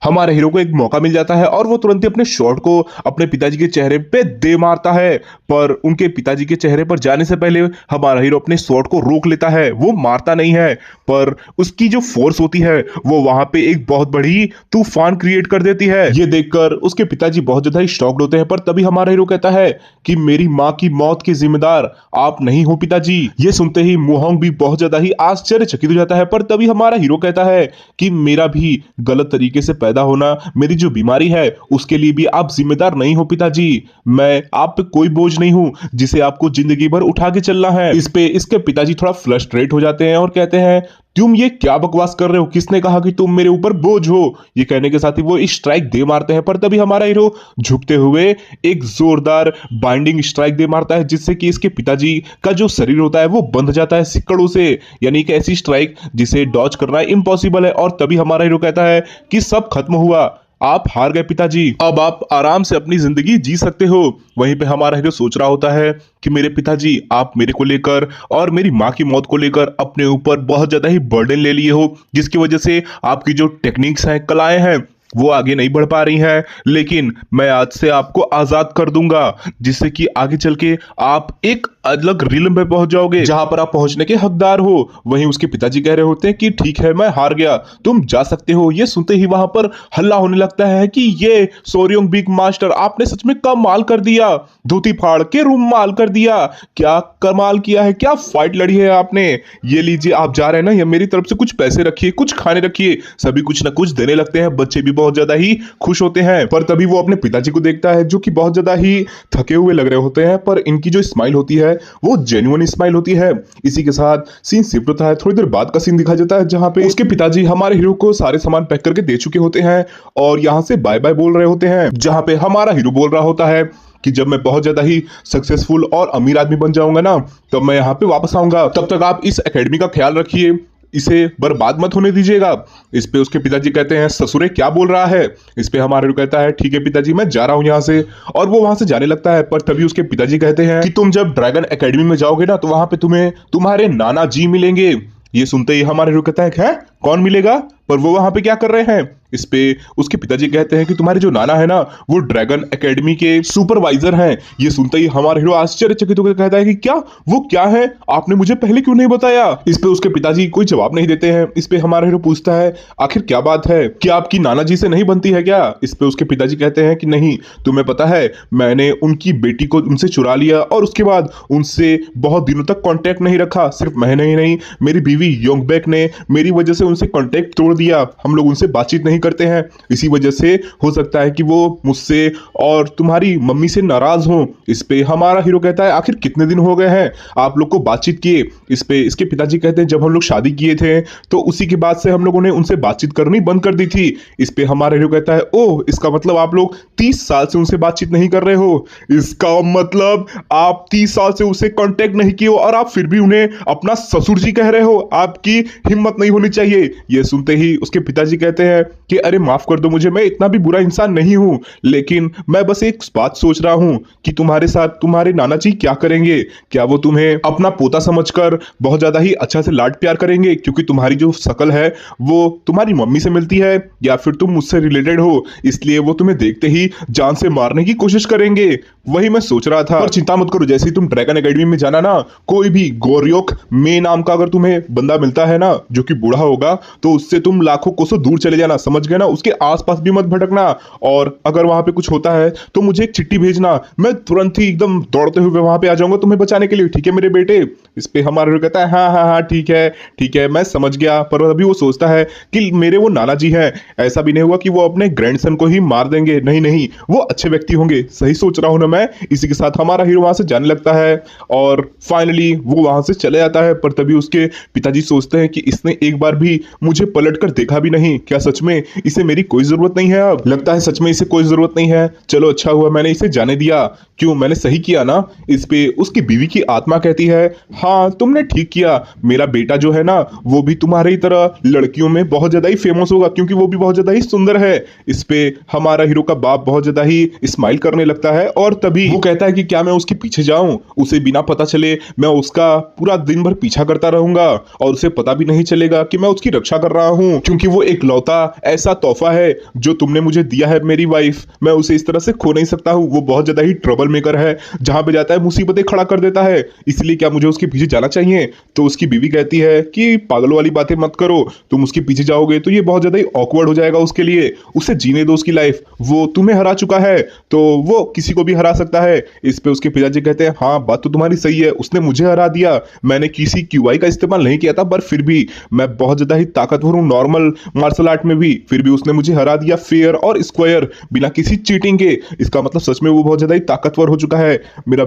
Speaker 1: हमारे हीरो को एक मौका मिल जाता है और वो तुरंत ही अपने शॉट को अपने पिताजी के चेहरे पे दे मारता है, पर उनके पिताजी के चेहरे पर जाने से पहले हमारा हीरो अपने शॉट को रोक लेता है। वो मारता नहीं है पर उसकी जो फोर्स होती है वो वहां पे एक बहुत बड़ी तूफान क्रिएट कर देती है। ये देखकर उसके पिताजी बहुत ज्यादा ही शॉक्ड होते हैं, पर तभी हमारा हीरो कहता है कि मेरी माँ की मौत के जिम्मेदार आप नहीं हो पिताजी। ये सुनते ही मुहोंग भी बहुत ज्यादा ही आश्चर्यचकित हो जाता है, पर तभी हमारा हीरो कहता है कि मेरा भी गलत तरीके से पैदा होना, मेरी जो बीमारी है उसके लिए भी आप जिम्मेदार नहीं हो पिताजी। मैं आप पे कोई बोझ नहीं हूं जिसे आपको जिंदगी भर उठा के चलना है। इस पे इसके पिताजी थोड़ा फ्रस्ट्रेट हो जाते हैं और कहते हैं तुम ये क्या बकवास कर रहे हो, किसने कहा कि तुम मेरे ऊपर बोझ हो। ये कहने के साथ ही वो स्ट्राइक दे मारते हैं, पर तभी हमारा हीरो झुकते हुए एक जोरदार बाइंडिंग स्ट्राइक दे मारता है जिससे कि इसके पिताजी का जो शरीर होता है वो बंध जाता है सिक्कड़ों से, यानी कि ऐसी स्ट्राइक जिसे डॉज करना इम्पॉसिबल है। और तभी हमारा हीरो कहता है कि सब खत्म हुआ, आप हार गए पिताजी, अब आप आराम से अपनी जिंदगी जी सकते हो। वहीं पे हमारा हीरो सोच रहा होता है कि मेरे पिताजी आप मेरे को लेकर और मेरी माँ की मौत को लेकर अपने ऊपर बहुत ज्यादा ही बर्डन ले लिए हो, जिसकी वजह से आपकी जो टेक्निक्स हैं, कलाएं हैं वो आगे नहीं बढ़ पा रही हैं, लेकिन मैं आज से आपको आजाद कर दूंगा जिससे कि आगे चल के आप एक अलग रिलम पे पहुंच जाओगे जहां पर आप पहुंचने के हकदार हो। वहीं उसके पिताजी कह रहे होते हैं कि ठीक है मैं हार गया, तुम जा सकते हो। ये सुनते ही वहां पर हल्ला होने लगता है कि ये सोर्योंग बिग मास्टर आपने सच में कमाल कर दिया, धोती फाड़ के रुमाल कर दिया, क्या कमाल किया है, क्या फाइट लड़ी है आपने। ये लीजिए आप जा रहे हैं ना, ये मेरी तरफ से कुछ पैसे रखिए, कुछ खाने रखिए। सभी कुछ ना कुछ देने लगते हैं, बच्चे भी बहुत ज्यादा ही खुश होते हैं। पर तभी वो अपने पिताजी को देखता है जो कि बहुत ज्यादा ही थके हुए लग रहे होते हैं, पर इनकी जो स्माइल होती है वो जेन्युइन स्माइल होती है। इसी के साथ सीन शिफ्ट होता है, थोड़ी देर बाद का सीन दिखाया जाता है जहां पे उसके पिताजी हमारे हीरो को सारे सामान पैक करके दे चुके होते हैं और यहां से बाय बाय बोल रहे होते हैं, जहां पे हमारा हीरो बोल रहा होता है कि जब मैं बहुत ज्यादा ही सक्सेसफुल और अमीर आदमी बन जाऊंगा ना तब मैं यहाँ पे वापस आऊंगा, तब तक आप इस एकेडमी का ख्याल रखिए इसे बर्बाद मत होने दीजिएगा। इस पे उसके पिताजी कहते हैं ससुरे क्या बोल रहा है। इस पे हमारा हीरो कहता है ठीक है पिताजी मैं जा रहा हूँ यहाँ से, और वो वहां से जाने लगता है। पर तभी उसके पिताजी कहते हैं कि तुम जब ड्रैगन एकेडमी में जाओगे ना तो वहां पे तुम्हें तुम्हारे नाना जी मिलेंगे। ये सुनते ही हमारे हीरो कहता है कौन मिलेगा, पर वो वहां पे क्या कर रहे हैं। इस पे उसके पिताजी कहते हैं कि तुम्हारे जो नाना है ना वो ड्रैगन एकेडमी के सुपरवाइजर हैं। ये सुनते ही हमारा हीरो आश्चर्यचकित होकर कहता है कि क्या वो क्या है, आपने मुझे पहले क्यों नहीं बताया। इस पे उसके पिताजी कोई जवाब नहीं देते हैं। इस पे हमारा हीरो पूछता है आखिर क्या बात है, क्या आपकी नाना जी से नहीं बनती है क्या। इस पे उसके पिताजी कहते हैं कि नहीं, तुम्हें पता है मैंने उनकी बेटी को उनसे चुरा लिया और उसके बाद उनसे बहुत दिनों तक कांटेक्ट नहीं रखा। सिर्फ मैं नहीं, मेरी बीवी योंगबैक ने मेरी वजह से उनसे कांटेक्ट तोड़ दिया। हम लोग उनसे बातचीत नहीं करते हैं, इसी वजह से हो सकता है कि वो मुझसे और तुम्हारी मम्मी से नाराज हो। इस पे हमारा हीरो कहता है आखिर कितने दिन हो गए हैं आप लोग को बातचीत किए। इस पे इसके पिताजी कहते हैं जब हम लोग शादी किए थे तो उसी के बाद से हम लोगों ने उनसे बातचीत करनी बंद कर दी थी। इस पे हमारा हीरो कहता है ओह, इसका मतलब आप लोग 30 साल से उनसे बातचीत नहीं कर रहे हो। इसका मतलब आप 30 साल से उसे कांटेक्ट नहीं किए हो और आप फिर भी उन्हें अपना ससुर जी कह रहे हो। आपकी हिम्मत नहीं होनी चाहिए। ये सुनते ही उसके पिताजी कहते हैं कि अरे माफ कर दो मुझे, मैं इतना भी बुरा इंसान नहीं हूं, लेकिन मैं बस एक बात सोच रहा हूं कि तुम्हारे साथ तुम्हारे नाना जी क्या करेंगे। क्या वो तुम्हें अपना पोता समझकर बहुत ज्यादा ही अच्छा से लाड प्यार करेंगे क्योंकि तुम्हारी जो शक्ल है वो तुम्हारी मम्मी से मिलती है, या फिर तुम मुझसे रिलेटेड हो इसलिए वो तुम्हें देखते ही जान से मारने की कोशिश करेंगे। वही मैं सोच रहा था। पर चिंता मत करो, जैसे ही तुम ड्रैगन एकेडमी में जाना ना, कोई भी गोरियोक मे नाम का अगर तुम्हें बंदा मिलता है ना जो कि बूढ़ा होगा तो उससे तुम लाखों कोसों दूर चले जाना, समझ गए ना। उसके आसपास भी मत भटकना, और अगर वहां पे कुछ होता है तो मुझे एक चिट्ठी भेजना, मैं तुरंत ही एकदम दौड़ते हुए वहां पे आ जाऊंगा तुम्हें बचाने के लिए, ठीक है मेरे बेटे। इस पे हमारा कहता है हाँ हाँ हाँ ठीक है मैं समझ गया। पर अभी वो सोचता है कि मेरे वो नाना जी हैं, ऐसा भी नहीं हुआ कि वो अपने ग्रैंडसन को ही मार देंगे, नहीं वो अच्छे व्यक्ति होंगे। सही सोच रहा हूं ना मैं। इसी के साथ हमारा हीरो वहां से जाने लगता है और फाइनली वो वहां से चले जाता है। पर तभी उसके पिताजी सोचते हैं कि इसने एक बार भी मुझे पलटकर देखा भी नहीं, क्या सच में इसे मेरी कोई जरूरत नहीं है। अब लगता है सच में इसे कोई जरूरत नहीं है। चलो अच्छा हुआ मैंने इसे जाने दिया, क्यों मैंने सही किया ना। इस पे उसकी बीवी की आत्मा कहती है हाँ तुमने ठीक किया, मेरा बेटा जो है ना वो भी तुम्हारी तरह लड़कियों में बहुत ज्यादा ही फेमस होगा क्योंकि वो भी बहुत ज्यादा ही सुंदर है। इस पे हमारा हीरो का बाप बहुत ज्यादा ही स्माइल करने लगता है और तभी वो कहता है कि क्या मैं उसके पीछे जाऊं, उसे बिना पता चले मैं उसका पूरा दिन भर पीछा करता रहूंगा और उसे पता भी नहीं चलेगा कि मैं उसकी रक्षा कर रहा हूं, क्योंकि वो एक लौता ऐसा तोहफा है जो तुमने मुझे दिया है मेरी वाइफ, मैं उसे इस तरह से खो नहीं सकता हूं। वो बहुत ज्यादा ही ट्रबल मेकर है, जहां पे जाता है मुसीबतें खड़ा कर देता है, इसलिए क्या मुझे उसके पीछे जाना चाहिए। तो उसकी बीवी कहती है कि पागल वाली बातें मत करो, तुम उसके पीछे जाओगे तो ये बहुत ज्यादा ही ऑकवर्ड हो जाएगा उसके लिए, उसे जीने दो उसकी लाइफ, वो तुम्हें हरा चुका है तो वो किसी को भी हरा सकता है। इस पे उसके पिताजी कहते हैं हाँ बात तो तुम्हारी सही है, उसने मुझे हरा दिया, मैंने किसी क्यूआई का इस्तेमाल नहीं किया था, पर फिर भी मैं बहुत ज्यादा ही ताकतवर हूँ नॉर्मल मार्शल आर्ट में भी, फिर भी उसने मुझे हरा दिया फेयर और स्क्वायर बिना किसी चीटिंग के। इसका मतलब सच में वो बहुत ज्यादा ही ताकतवर हो चुका है। मेरा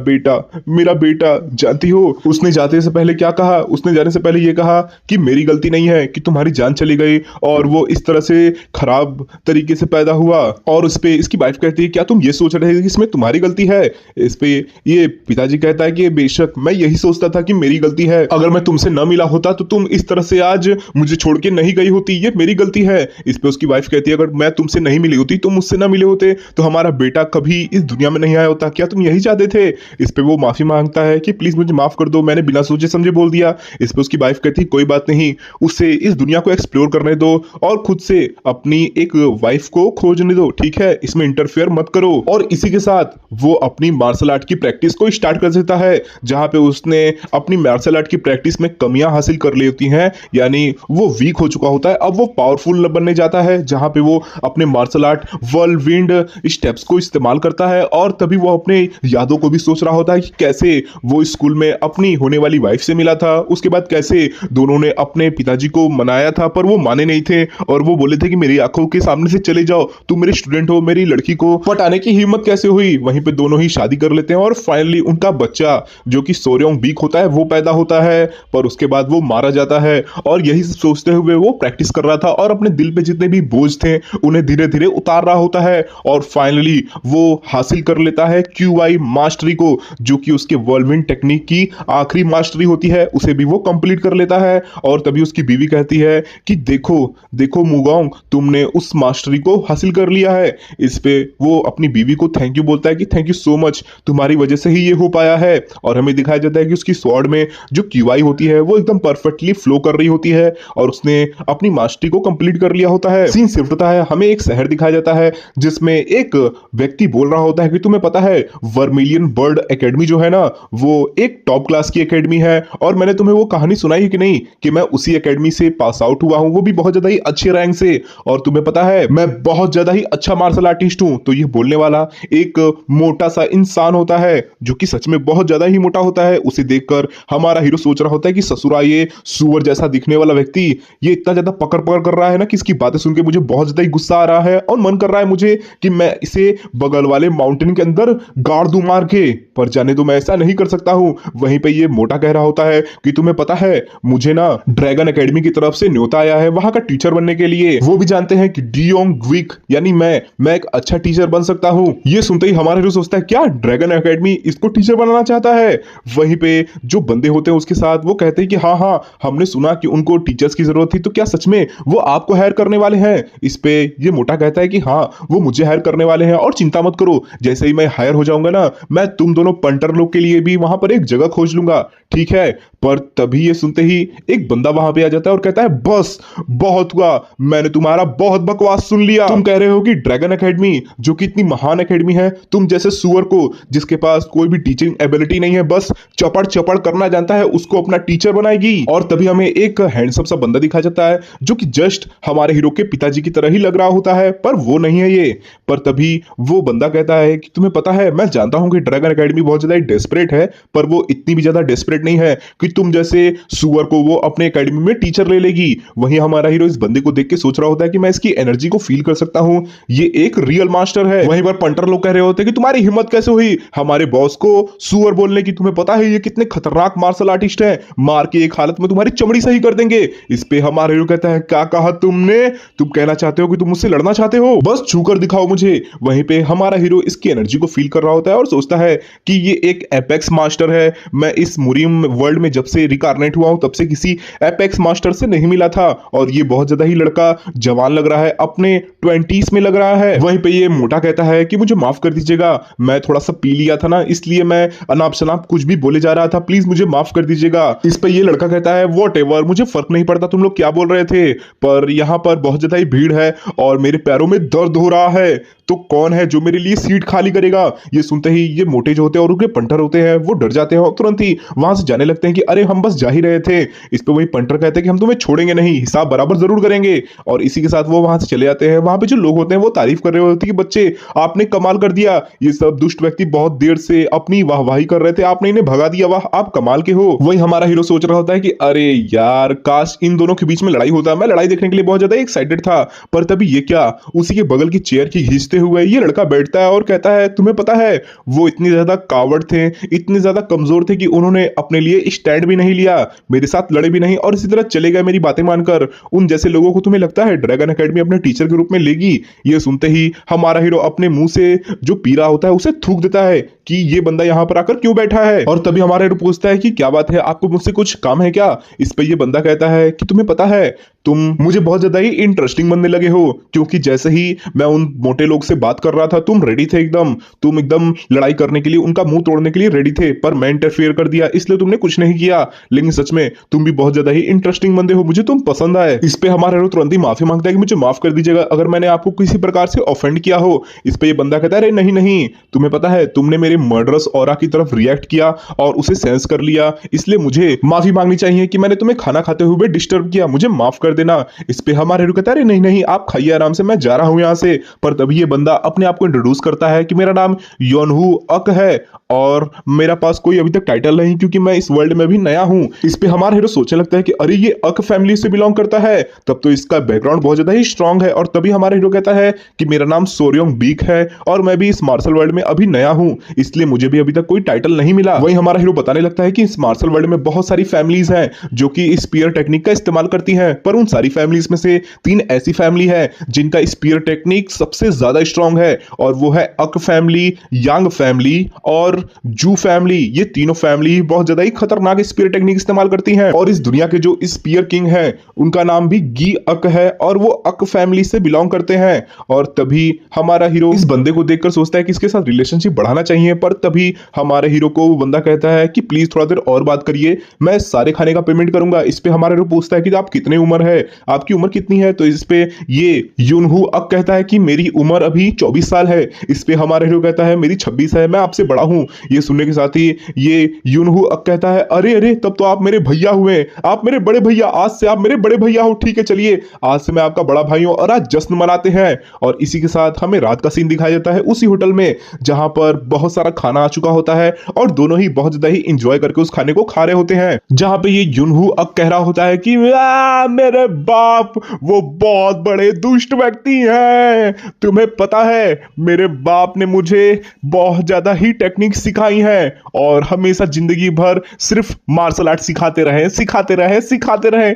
Speaker 1: बेटा जानती हो उसने जाते से पहले क्या कहा, उसने जाने से पहले ये कहा कि मेरी गलती नहीं है कि तुम्हारी जान चली गई और वो इस तरह से खराब तरीके से पैदा हुआ। और उस पे इसकी वाइफ कहती है क्या तुम ये सोच रहे थे कि इसमें तुम्हारी गलती है। इस पे ये पिताजी कहता है कि बेशक मैं यही सोचता था कि मेरी गलती है, अगर मैं तुमसे न मिला होता तो तुम इस तरह से आज मुझे छोड़ के नहीं गई होती, ये मेरी गलती है। इस पे उसकी वाइफ कहती है अगर मैं तुमसे नहीं मिली होती, तुम मुझसे न मिले होते तो हमारा बेटा कभी इस दुनिया में नहीं आया होता, क्या तुम यही चाहते थे। इस पे वो माफी मांगता है कि प्लीज मुझे माफ कर दो, मैंने बिना सोचे समझे बोल दिया। इस पे उसकी वाइफ कहती है कोई बात नहीं, उसे इस दुनिया को एक्सप्लोर करने दो और खुद से अपनी एक वाइफ को खोजने दो, ठीक है, इसमें इंटरफेयर मत करो। और इसी के साथ वो अपनी मार्शल आर्ट की प्रैक्टिस को स्टार्ट कर देता है, जहां पे उसने अपनी मार्शल आर्ट की प्रैक्टिस में कमियां हासिल कर ली होती हैं, यानी वो वीक हो चुका होता है, अब वो पावरफुल बनने जाता है, जहां पे वो अपने मार्शल आर्ट वर्लविंड स्टेप्स को इस्तेमाल करता है। और तभी वो अपने यादों को भी सोच रहा होता है कि कैसे वो स्कूल में अपनी होने वाली वाइफ से मिला था, उसके बाद कैसे दोनों ने अपने पिताजी को मनाया था पर वो माने नहीं थे और वो बोले थे कि मेरी आंखों के सामने से चले जाओ, तुम मेरे स्टूडेंट हो, मेरी लड़की को पटाने की हिम्मत कैसे हुई। वहीं पे दोनों ही शादी कर लेते हैं और फाइनली उनका बच्चा जो कि सोर्योंग बीक होता है वो पैदा होता है, पर उसके बाद वो मारा जाता है। और यही सोचते हुए वो प्रैक्टिस कर रहा था और अपने दिल पे जितने जितने भी बोझ थे उन्हें धीरे धीरे उतार रहा होता है और फाइनली वो हासिल कर लेता है QI मास्टरी को, जो कि उसके वर्लविंड टेक्निक की आखिरी मास्टरी होती है, उसे भी वो कंप्लीट कर लेता है। और तभी उसकी बीवी कहती है कि देखो देखो मुगोंग, तुमने उस मास्टरी को हासिल कर लिया है। इस पे वो अपनी बीवी को थैंक यू बोलता है कि थैंक यू सो मच, तुम्हारी वजह से ही ये हो पाया है। और हमें दिखाया जाता है कि उसकी स्वॉर्ड में जो QI होती है वो एकदम परफेक्टली फ्लो कर रही होती है और उसने अपनी मास्टरी को कंप्लीट कर लिया होता है। सीन शिफ्ट होता है, हमें एक शहर दिखाया जाता है जिसमें एक व्यक्ति बोल रहा होता है कि तुम्हें पता है वर्मिलियन बर्ड एकेडमी जो है ना, वो एक टॉप क्लास की एकेडमी है और मैंने तुम्हें वो कहानी सुनाई है कि नहीं कि मैं उसी एकेडमी से पास आउट हुआ हूं, वो भी बहुत ज्यादा ही अच्छे रैंक से। और तुम्हें पता है मैं बहुत ज्यादा ही अच्छा मार्शल आर्टिस्ट हूं। तो ये बोलने वाला एक मोटा सा इंसान होता है जो कि सच में बहुत ज्यादा ही मोटा होता है। उसे देखकर हमारा हीरो सोच रहा होता है कि ससुरा ये सुअर जैसा दिखने वाला व्यक्ति ये इतना ज्यादा पकड़ पकड़ कर रहा है ना कि इसकी बातें सुन के मुझे बहुत ज्यादा ही गुस्सा आ रहा है और मन कर रहा है मुझे कि मैं इसे बगल वाले माउंटेन के अंदर गाड़ दूं मार के, पर जाने तो मैं ऐसा नहीं कर सकता हूं। वहीं पे ये मोटा कह रहा होता है कि तुम्हें पता है मुझे ना ड्रैगन एकेडमी की तरफ से न्योता आया है वहां का टीचर बनने के लिए। वो भी जानते हैं कि डियोंग ग्विक यानी मैं एक अच्छा टीचर बन सकता हूं। ये सुनते ही हमारा हीरो सोचता है क्या ड्रैगन एकेडमी इसको टीचर बनाना चाहता है। वहीं पे जो बंदे होते हैं उसके साथ वो कहते हैं कि हाँ हाँ हमने सुना कि उनको टीचर्स की जरूरत थी, तो क्या सच में वो आपको हायर करने वाले हैं। इस पे ये मोटा कहता है कि हाँ वो मुझे हायर करने वाले हैं और चिंता मत करो, जैसे ही मैं हायर हो जाऊंगा ना मैं तुम दोनों पंटर लोग के लिए भी वहां पर एक जगह खोज लूंगा, ठीक है। पर तभी ये सुनते ही एक बंदा वहां पे आ जाता है और कहता है बस बहुत हुआ, मैंने तुम्हारा बहुत बकवास सुन लिया। तुम कह रहे हो कि ड्रैगन एकेडमी जो कि इतनी महान एकेडमी है तुम जैसे सुअर को जिसके पास कोई भी टीचिंग एबिलिटी नहीं है बस चपड़ चपड़ करना जानता है उसको अपना टीचर बनाएगी। और तभी हमें एक हैंडसम सा बंदा दिखाया जाता है जो कि जस्ट हमारे हीरो के पिताजी की तरह ही लग रहा होता है, पर वो नहीं है ये। पर तभी वो बंदा कहता है कि तुम्हें पता है मैं जानता हूं कि ड्रैगन एकेडमी बहुत ज्यादा डेस्परेट है, पर वो इतनी भी ज्यादा डेस्परेट नहीं है कि तुम जैसे सुअर को वो अपने एकेडमी में टीचर ले लेगी। वहीं हमारा हीरो इस बंदे को देख के सोच रहा होता है कि मैं इसकी एनर्जी को फील कर सकता हूं, ये एक रियल मास्टर है। वहीं पर पंटर लोग कह रहे होते हैं कि तुम्हारी हिम्मत कैसे हुई हमारे बॉस को सुअर बोलने की, तुम्हें पता है ये कितने खतरनाक मार्शल आर्टिस्ट है, मार के एक हालत में तुम्हारी चमड़ी सही कर देंगे। इस पे हमारा हीरो कहता है क्या कहा तुमने, तुम कहना चाहते हो कि तुम मुझसे लड़ना चाहते हो, बस छूकर दिखाओ मुझे। वहीं पे हमारा हीरो इसकी एनर्जी को फील कर रहा होता है और सोचता है कि ये एक एपेक्स मास्टर है, मैं इस मुरीम वर्ल्ड में जब से रिकारनेट हुआ हूं तब से किसी एपेक्स मास्टर से नहीं मिला था। और ये बहुत ज्यादा ही लड़का जवान लग रहा है, अपने 20s में लग रहा है। वहीं पे ये मोटा कहता है कि मुझे माफ कर दीजिएगा, मैं थोड़ा सा पी लिया था ना इसलिए मैं अनाप शनाप कुछ भी बोले जा रहा था, प्लीज मुझे माफ कर दीजिएगा। इस पे ये लड़का कहता है व्हाटएवर, मुझे फर्क नहीं पड़ता तुम लोग क्या बोल रहे थे, पर यहाँ पर बहुत ज्यादा ही भीड़ है और मेरे पैरों में दर्द हो रहा है, तो कौन है जो मेरे लिए सीट खाली करेगा। ये सुनते ही ये मोटे जो होते हैं और उनके पंटर होते हैं वो डर जाते हैं और तुरंत ही वहां से जाने लगते हैं कि अरे हम बस जा ही रहे थे। इस पे वही पंटर कहते हैं कि हम तुम्हें छोड़ेंगे नहीं, हिसाब बराबर जरूर करेंगे। और इसी के साथ वो वहां से चले जाते हैं। वहां पे जो लोग होते हैं वो तारीफ कर रहे होते हैं कि बच्चे आपने कमाल कर दिया, ये सब दुष्ट व्यक्ति बहुत देर से अपनी वाहवाही कर रहे थे, आपने इन्हें भगा दिया, वाह आप कमाल के हो। वही हमारा हीरो सोच रहा होता है कि अरे यार काश इन दोनों के बीच में लड़ाई होता, मैं लड़ाई देखने के लिए बहुत ज्यादा एक्साइटेड था। पर तभी ये क्या, उसी के बगल की चेयर की खींचते हुए ये लड़का बैठता है और कहता है तुम्हें पता है वो इतनी ज्यादा कावड़ थे, इतने ज्यादा कमजोर थे कि उन्होंने अपने लिए स्टैंड भी नहीं लिया, मेरे साथ लड़े भी नहीं और इसी तरह चले गए मेरी बातें मानकर। उन जैसे लोगों को तुम्हें लगता है ड्रैगन एकेडमी अपने टीचर के रूप में लेगी। ये सुनते ही हमारा हीरो अपने मुंह से जो पीरा होता है उसे थूक देता है कि ये बंदा यहाँ पर आकर क्यों बैठा है। और तभी हमारा हीरो पूछता है कि क्या बात है, आपको मुझसे कुछ काम है क्या। इस पे ये बंदा कहता है कि तुम्हें पता है तुम मुझे बहुत ज्यादा ही इंटरेस्टिंग बनने लगे हो, क्योंकि जैसे ही मैं उन मोटे लोग से बात कर रहा था तुम रेडी थे एकदम, तुम एकदम लड़ाई करने के लिए, उनका मुंह तोड़ने के लिए रेडी थे, पर मैं इंटरफेयर कर दिया इसलिए तुमने कुछ नहीं किया। लेकिन सच में तुम भी बहुत ज्यादा ही इंटरेस्टिंग बंदे हो, मुझे तुम पसंद आए। इस पे हमारा हीरो तुरंत ही माफी मांगता है कि मुझे माफ कर दीजिएगा अगर मैंने आपको किसी प्रकार से ऑफेंड किया हो। इस पे ये बंदा कहता है अरे नहीं नहीं, तुम्हें पता है तुमने मेरे मर्डरस ऑरा की तरफ रिएक्ट किया और उसे सेंस कर लिया, इसलिए मुझे माफी मांगनी चाहिए कि मैंने तुम्हें खाना खाते हुए डिस्टर्ब किया, मुझे माफ कर देना। इस पे हमारे हीरो कहता है अरे नहीं नहीं आप खाइए आराम से, मैं जा रहा हूं यहां से। पर तभी ये बंदा अपने आप को इंट्रोड्यूस करता है कि मेरा नाम योनहू अक है और मेरा पास कोई अभी तक टाइटल नहीं क्योंकि मैं इस वर्ल्ड में भी नया हूं। इस पे हमारा हीरो सोचने लगता है कि अरे ये अक फैमिली से बिलोंग करता है, तब तो इसका बैकग्राउंड बहुत ज्यादा ही स्ट्रांग है। और तभी हमारा हीरो कहता है कि मेरा नाम सोरियोंग बीक है और मैं भी इस मार्शल वर्ल्ड में अभी नया हूं, इसलिए मुझे भी अभी तक कोई टाइटल नहीं मिला। वहीं हमारा हीरो बताने लगता है कि इस मार्शल वर्ल्ड में बहुत सारी फैमिलीज हैं जो कि स्पीयर टेक्निक का इस्तेमाल करती हैं, पर उन सारी फैमिलीज में से 3 ऐसी फैमिली है जिनका स्पीयर टेक्निक सबसे ज्यादा स्ट्रांग है, और वो है अक फैमिली, यांग फैमिली और जू फैमिली। ये तीनों फैमिली बहुत ज्यादा ही खतरनाक स्पीयर टेक्निक इस्तेमाल करती हैं, और इस दुनिया के जो स्पीयर किंग है उनका नाम भी गी अक है, और वो अक फैमिली से बिलोंग करते हैं। और तभी हमारा हीरो इस बंदे को देखकर सोचता है कि इसके साथ रिलेशनशिप बढ़ाना चाहिए, पर तभी हमारे हीरो को वो बंदा कहता है कि प्लीज थोड़ा देर और बात करिए, मैं सारे खाने का पेमेंट करूंगा। इस पे हमारा हीरो पूछता है कि आप कितने उम्र है, आपकी उम्र कितनी है? तो इस पे ये यूनहू अक कहता है कि मेरी उम्र अभी 24 साल है। इस पे हमारा हीरो कहता है मेरी 26 है, मैं आपसे बड़ा हूं। ये सुनने के साथ ही ये यूनहू अक कहता है अरे अरे, तब तो आप मेरे भैया हुए, आप मेरे बड़े भैया, आज से आप मेरे बड़े भैया हो। ठीक है चलिए, आज से मैं आपका बड़ा भाई हूं और आज जश्न मनाते हैं। और इसी के साथ हमें रात का सीन दिखाया जाता है उसी होटल में जहां पर बहुत सारा खाना आ चुका होता है, और दोनों ही बहुत ज्यादा ही एंजॉय करके उस खाने को खा रहे होते हैं। जहां पे ये यूनहू अक कह रहा होता है कि मेरे बाप वो बहुत बड़े दुष्ट व्यक्ति हैं, तुम्हें पता है मेरे बाप ने मुझे बहुत ज्यादा ही टेक्निक सिखाई है और हमेशा जिंदगी भर सिर्फ मार्शल आर्ट सिखाते रहे सिखाते रहे सिखाते रहे,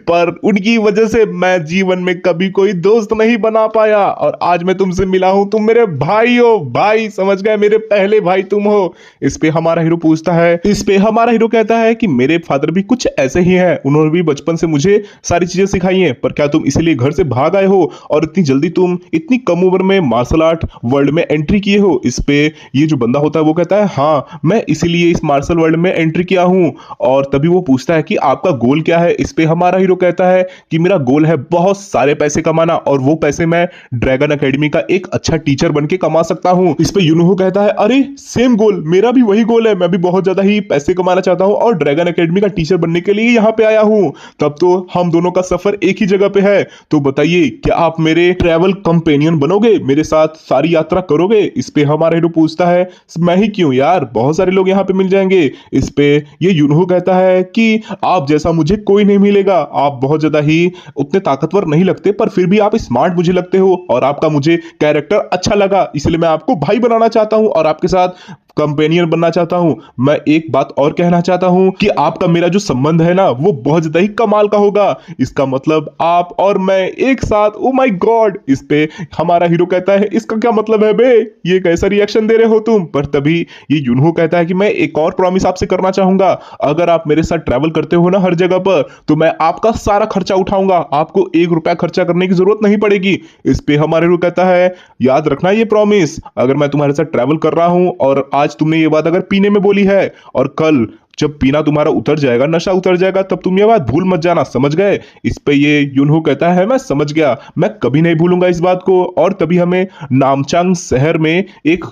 Speaker 1: पर उनकी वजह से मैं जीवन में कभी कोई दोस्त नहीं बना पाया, और आज मैं तुमसे मिला हूं, तुम मेरे भाई हो, भाई समझ गए, मेरे पहले भाई तुम हो। इस पे हमारा हीरो पूछता है, इस पे हमारा हीरो कहता है कि मेरे फादर भी कुछ ऐसे ही हैं, उन्होंने भी बचपन से मुझे सारी चीजें सिखाई हैं, पर क्या तुम इसीलिए घर से भाग आए हो और इतनी जल्दी तुम इतनी कम उम्र में मार्शल आर्ट वर्ल्ड में एंट्री किए हो? इस पे ये जो बंदा होता है वो कहता है हाँ, मैं इसीलिए इस मार्शल वर्ल्ड में एंट्री किया हूं। और तभी वो पूछता है कि आपका गोल क्या है? इस पे हमारा हीरो कहता है कि मेरा गोल है बहुत सारे पैसे कमाना, और वो पैसे मैं ड्रैगन एकेडमी का एक अच्छा टीचर बन के कमा सकता हूं। इस पे यूनहू कहता है अरे सेम गोल, मेरा भी वही गोल है, मैं भी बहुत ज्यादा ही पैसे कमाना चाहता हूं और ड्रैगन एकेडमी का टीचर बनने के लिए यहां पे आया हूं। तब तो हम दोनों का सफर एक ही जगह पे है, तो बताइए क्या आप मेरे ट्रैवल कंपेनियन बनोगे, मेरे साथ सारी यात्रा करोगे? इस पे हमारा हीरो पूछता है मैं ही क्यों यार, बहुत सारे लोग यहाँ पे मिल जाएंगे। इस पे ये यूनहू कहता है कि आप जैसा मुझे कोई नहीं मिलेगा, आप बहुत ज्यादा ही उतने ताकतवर नहीं लगते, पर फिर भी आप स्मार्ट मुझे लगते हो और आपका मुझे कैरेक्टर अच्छा लगा, इसलिए मैं आपको भाई बनाना चाहता हूं और आपके साथ कंपेनियन बनना चाहता हूं। मैं एक बात और कहना चाहता हूं कि आपका मेरा जो संबंध है ना वो बहुत ज्यादा ही कमाल का होगा, इसका मतलब आप और मैं एक साथ। Oh my God! इस पे हमारा हीरो कहता है इसका क्या मतलब है बे, ये कैसा रिएक्शन दे रहे हो तुम? पर तभी ये यूनहू कहता है कि मैं एक और प्रॉमिस आपसे करना चाहूंगा, अगर आप मेरे साथ ट्रैवल करते हो ना हर जगह पर, तो मैं आपका सारा खर्चा उठाऊंगा, आपको 1 रुपया खर्चा करने की जरूरत नहीं पड़ेगी। इस पे हमारा हीरो कहता है याद रखना ये प्रॉमिस, अगर मैं तुम्हारे साथ ट्रैवल कर रहा हूं और आज तुमने ये बात अगर पीने में बोली है, और कल जब पीना तुम्हारा उतर जाएगा, नशा उतर जाएगा, तब तुम ये बात भूल मत जाना, समझ गए? इस पे ये यूनहू कहता है मैं समझ गया, मैं कभी नहीं भूलूंगा इस बात को। और तभी हमें नामचांग शहर में एक